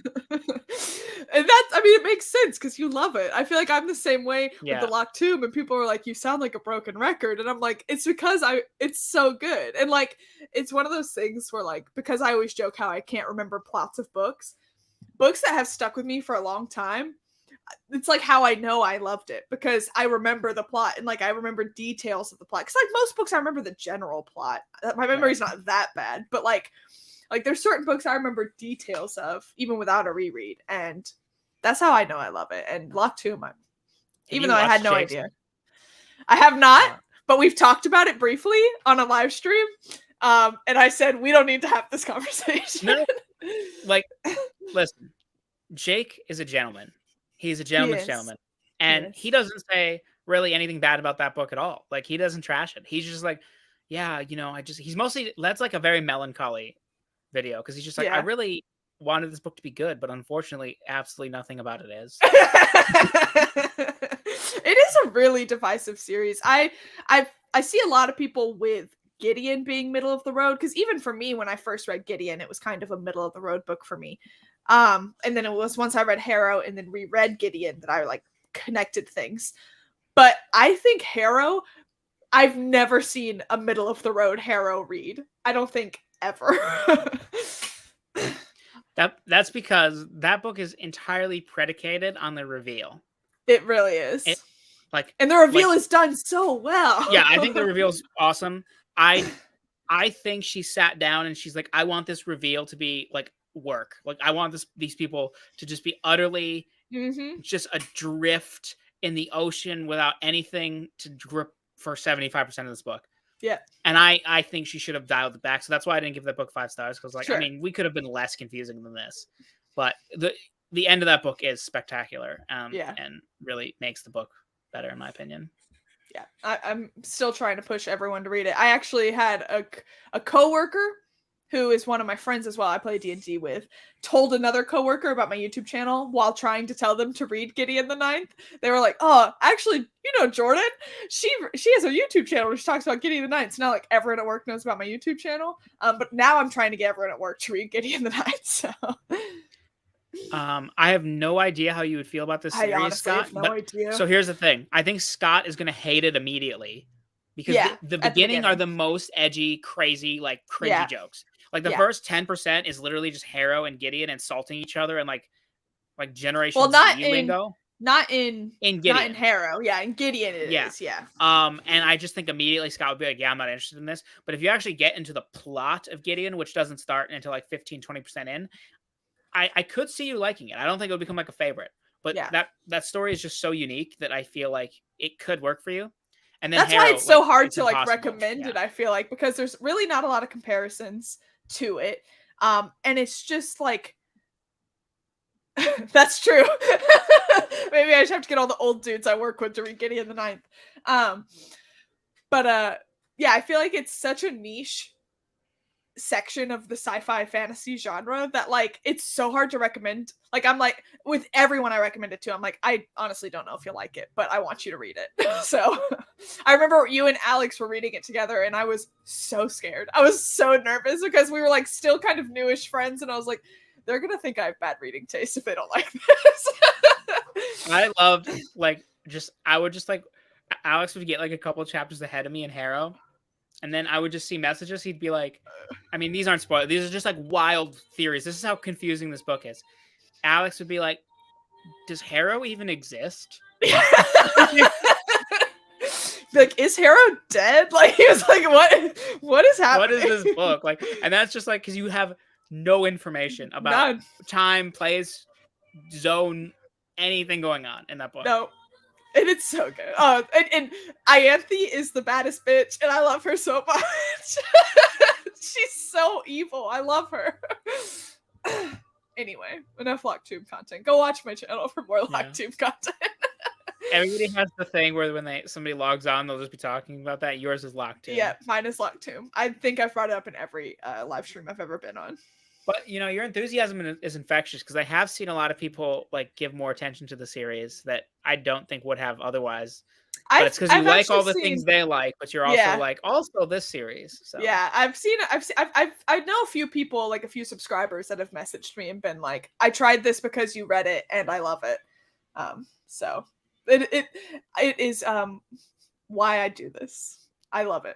And it makes sense because you love it. I feel like I'm the same way with the Locked Tomb, and people are like, you sound like a broken record. And I'm like, it's because it's so good. And like, it's one of those things where like, because I always joke how I can't remember plots of books that have stuck with me for a long time. It's like how I know I loved it, because I remember the plot and like I remember details of the plot. Because like most books, I remember the general plot. My memory's not that bad, but like there's certain books I remember details of even without a reread, and that's how I know I love it. And Locked Tomb, even though I had no idea. I have not, but we've talked about it briefly on a live stream. And I said, we don't need to have this conversation. No, like, listen, Jake is a gentleman. He's a gentleman's gentleman. And he doesn't say really anything bad about that book at all. Like, he doesn't trash it. He's just like, yeah, he's mostly that's like a very melancholy video because he's just like, I Yeah. really wanted this book to be good, but unfortunately, absolutely nothing about it is. It is a really divisive series. I see a lot of people with Gideon being middle of the road, because even for me, when I first read Gideon, it was kind of a middle of the road book for me. And then it was once I read Harrow and then reread Gideon that I like connected things. But I think Harrow, I've never seen a middle of the road Harrow read. I don't think ever. That's because that book is entirely predicated on the reveal. It really It is. like And the reveal like is done so well. yeah, I think the reveal's awesome. I think she sat down and she's like, I want this reveal to be like work. Like I want these people to just be utterly Mm-hmm. just adrift in the ocean without anything to grip for 75% of this book. Yeah. And I think she should have dialed it back. So that's why I didn't give that book 5 stars. Because Sure. I mean, we could have been less confusing than this. But the end of that book is spectacular. Yeah. And really makes the book better, in my opinion. Yeah. I'm still trying to push everyone to read it. I actually had a coworker who is one of my friends as well, I play D&D with, told another coworker about my YouTube channel while trying to tell them to read Gideon the Ninth. They were like, oh, actually, Jordan, she has a YouTube channel where she talks about Gideon the Ninth. So now like everyone at work knows about my YouTube channel. But now I'm trying to get everyone at work to read Gideon the Ninth. So I have no idea how you would feel about this series, I honestly Scott. have no idea. So here's the thing. I think Scott is going to hate it immediately. Because the beginning are the most edgy, crazy, like cringy jokes. Like the first 10% is literally just Harrow and Gideon insulting each other and like Generation Z lingo. Not in Gideon. Not in Harrow. Yeah, in Gideon it is. Yeah. And I just think immediately Scott would be like, yeah, I'm not interested in this. But if you actually get into the plot of Gideon, which doesn't start until like 15-20% in, I could see you liking it. I don't think it would become like a favorite. But that story is just so unique that I feel like it could work for you. And then that's Harrow, why it's so hard to impossible. recommend it, I feel like, because there's really not a lot of comparisons to it. And it's just like that's true. Maybe I just have to get all the old dudes I work with to read Gideon the Ninth. But yeah, I feel like it's such a niche section of the sci-fi fantasy genre that like it's so hard to recommend. Like I'm like with everyone I recommend it to, I'm like, I honestly don't know if you'll like it, but I want you to read it. So I remember you and Alex were reading it together and I was so scared. I was so nervous because we were like still kind of newish friends and I was like, they're gonna think I have bad reading taste if they don't like this. I loved I would just like Alex would get like a couple chapters ahead of me in Harrow. And then I would just see messages. He'd be like, I mean, these aren't spoilers. These are just like wild theories. This is how confusing this book is. Alex would be like, does Harrow even exist? Like, is Harrow dead? Like, he was like, what is happening? What is this book? Like, and that's just like, because you have no information about time, place, zone, anything going on in that book. No. And it's so good. And Ianthe is the baddest bitch, and I love her so much. She's so evil. I love her. Anyway, enough LockTube content. Go watch my channel for more LockTube content. Everybody has the thing where when somebody logs on, they'll just be talking about that. Yours is LockTube. Yeah, mine is LockTube. I think I've brought it up in every live stream I've ever been on. But your enthusiasm is infectious because I have seen a lot of people like give more attention to the series that I don't think would have otherwise. But it's because you like all the things they like, but you're also like also this series. So yeah, I know a few people, like a few subscribers that have messaged me and been like, I tried this because you read it and I love it. So it is why I do this. I love it.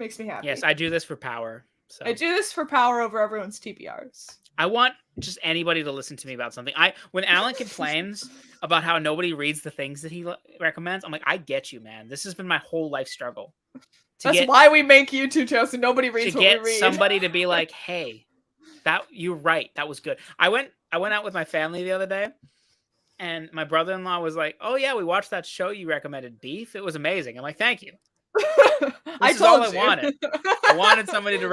Makes me happy. Yes, I do this for power. So. I do this for power over everyone's TBRs. I want just anybody to listen to me about something. When Alan complains about how nobody reads the things that he recommends, I'm like, I get you, man. This has been my whole life struggle. That's why we make YouTube channels and nobody reads what we read. To get somebody to be like, hey, you're right. That was good. I went out with my family the other day, and my brother-in-law was like, oh yeah, we watched that show you recommended, Beef. It was amazing. I'm like, thank you. I told you. I wanted somebody to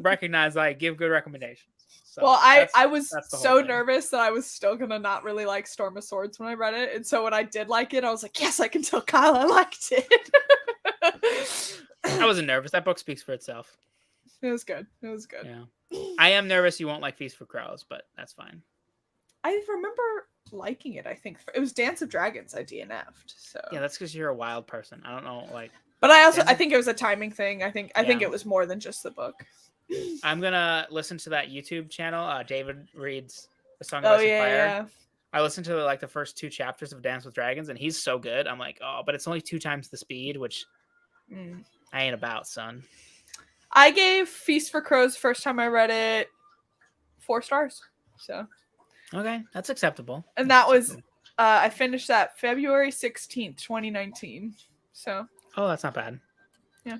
recognize I give good recommendations. So well, I was so nervous that I was still gonna not really like Storm of Swords when I read it, and so when I did like it, I was like, yes, I can tell Kyle I liked it. I wasn't nervous. That book speaks for itself. It was good. It was good. Yeah. I am nervous you won't like Feast for Crows, but that's fine. I remember liking it. I think it was Dance of Dragons I DNF'd. So Yeah, that's because you're a wild person. I don't know, like. But I think it was a timing thing. I think it was more than just the book. I'm gonna listen to that YouTube channel. David reads A Song of Ice and Fire. Yeah. I listened to like the first 2 chapters of Dance with Dragons, and he's so good. I'm like, oh, but it's only 2 times the speed, which I ain't about, son. I gave Feast for Crows first time I read it 4 stars. So okay, that's acceptable. And that was I finished that February 16th, 2019. So that's not bad. Yeah.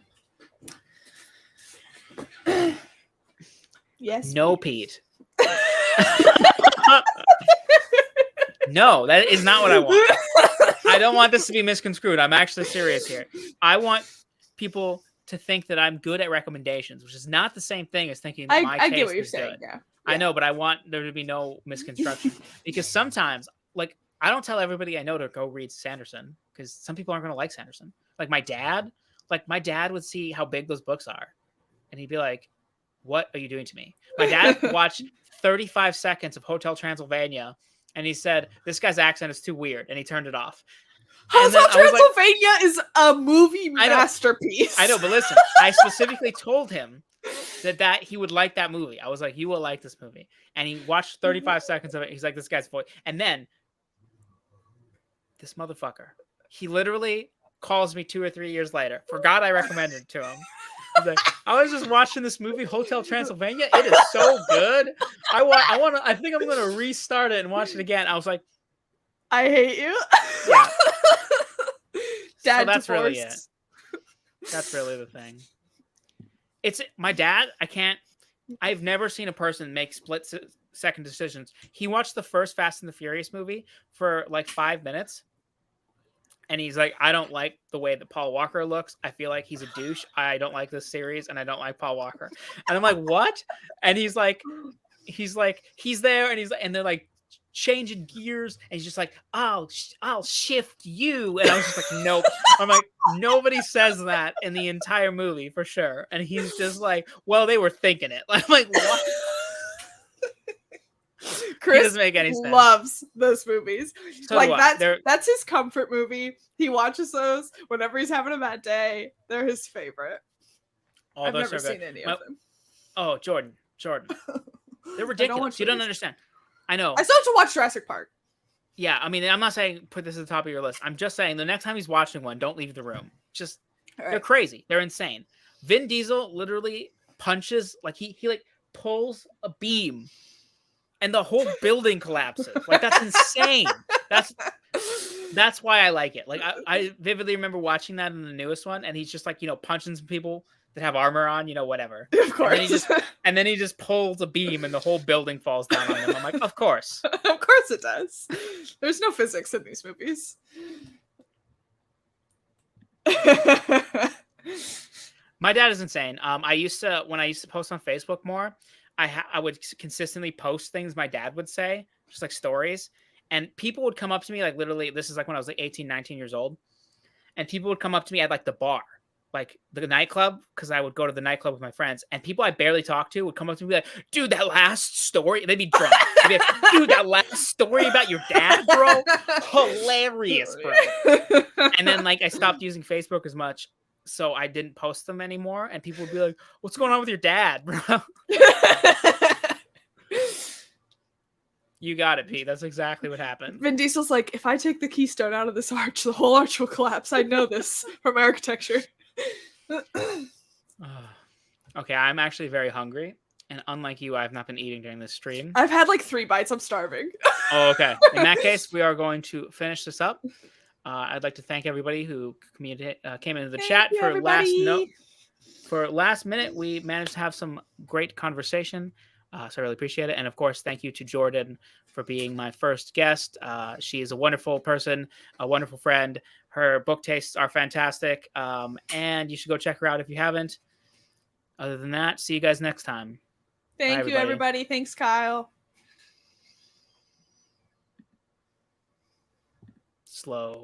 Yes. No, Pete. No, that is not what I want. I don't want this to be misconstrued. I'm actually serious here. I want people to think that I'm good at recommendations, which is not the same thing as thinking that my taste get what you're is saying, good. Yeah. I know, but I want there to be no misconstruction because sometimes, like, I don't tell everybody I know to go read Sanderson because some people aren't going to like Sanderson. Like my dad would see how big those books are, and he'd be like, "What are you doing to me?" My dad watched 35 seconds of Hotel Transylvania, and he said, "This guy's accent is too weird," and he turned it off. Hotel Transylvania is a movie masterpiece. I know, but listen, I specifically told him that he would like that movie. I was like, "You will like this movie," and he watched 35 seconds of it. He's like, "This guy's voice," and then this motherfucker, he literally calls me 2 or 3 years later. Forgot I recommended it to him. He's like, I was just watching this movie, Hotel Transylvania. It is so good. I think I'm gonna restart it and watch it again. I was like, I hate you. Yeah. Dad, so that's divorced. really it. That's really the thing. It's my dad. I've never seen a person make split-second decisions. He watched the first Fast and the Furious movie for like 5 minutes. And he's like, I don't like the way that Paul Walker looks. I feel like he's a douche. I don't like this series, and I don't like Paul Walker. And I'm like, what? And he's there, and they're like changing gears, and he's just like, I'll shift you. And I was just like, nope. I'm like, nobody says that in the entire movie for sure. And he's just like, well, they were thinking it. I'm like, what? Chris doesn't make any sense. Loves those movies. So like that's his comfort movie. He watches those whenever he's having a bad day. They're his favorite. I've never seen any of them. Oh, Jordan. They're ridiculous. You don't understand. I know. I still have to watch Jurassic Park. Yeah, I mean, I'm not saying put this at the top of your list. I'm just saying the next time he's watching one, don't leave the room. Just they're crazy. They're insane. Vin Diesel literally punches, like he like pulls a beam and the whole building collapses. Like that's insane. That's why I like it. Like I vividly remember watching that in the newest one, and he's just like, punching some people that have armor on, whatever. Of course. And then he just pulls a beam and the whole building falls down on him. I'm like, of course. Of course it does. There's no physics in these movies. My dad is insane. When I used to post on Facebook more, I would consistently post things my dad would say, just like stories. And people would come up to me, like literally, this is like when I was like 18, 19 years old. And people would come up to me at like the bar, like the nightclub, because I would go to the nightclub with my friends. And people I barely talked to would come up to me and be like, dude, that last story. They'd be drunk. They'd be like, dude, that last story about your dad, bro. Hilarious, bro. And then like I stopped using Facebook as much, so I didn't post them anymore. And people would be like, what's going on with your dad, bro? You got it, Pete. That's exactly what happened. Vin Diesel's like, if I take the keystone out of this arch, the whole arch will collapse. I know this from architecture. Okay, I'm actually very hungry. And unlike you, I have not been eating during this stream. I've had like 3 bites. I'm starving. Oh, okay. In that case, we are going to finish this up. I'd like to thank everybody who came into the chat for everybody. For last minute. We managed to have some great conversation. So I really appreciate it. And of course, thank you to Jordan for being my first guest. She is a wonderful person, a wonderful friend. Her book tastes are fantastic. And you should go check her out if you haven't. Other than that, see you guys next time. Thank you, everybody. Thanks, Kyle. Slow.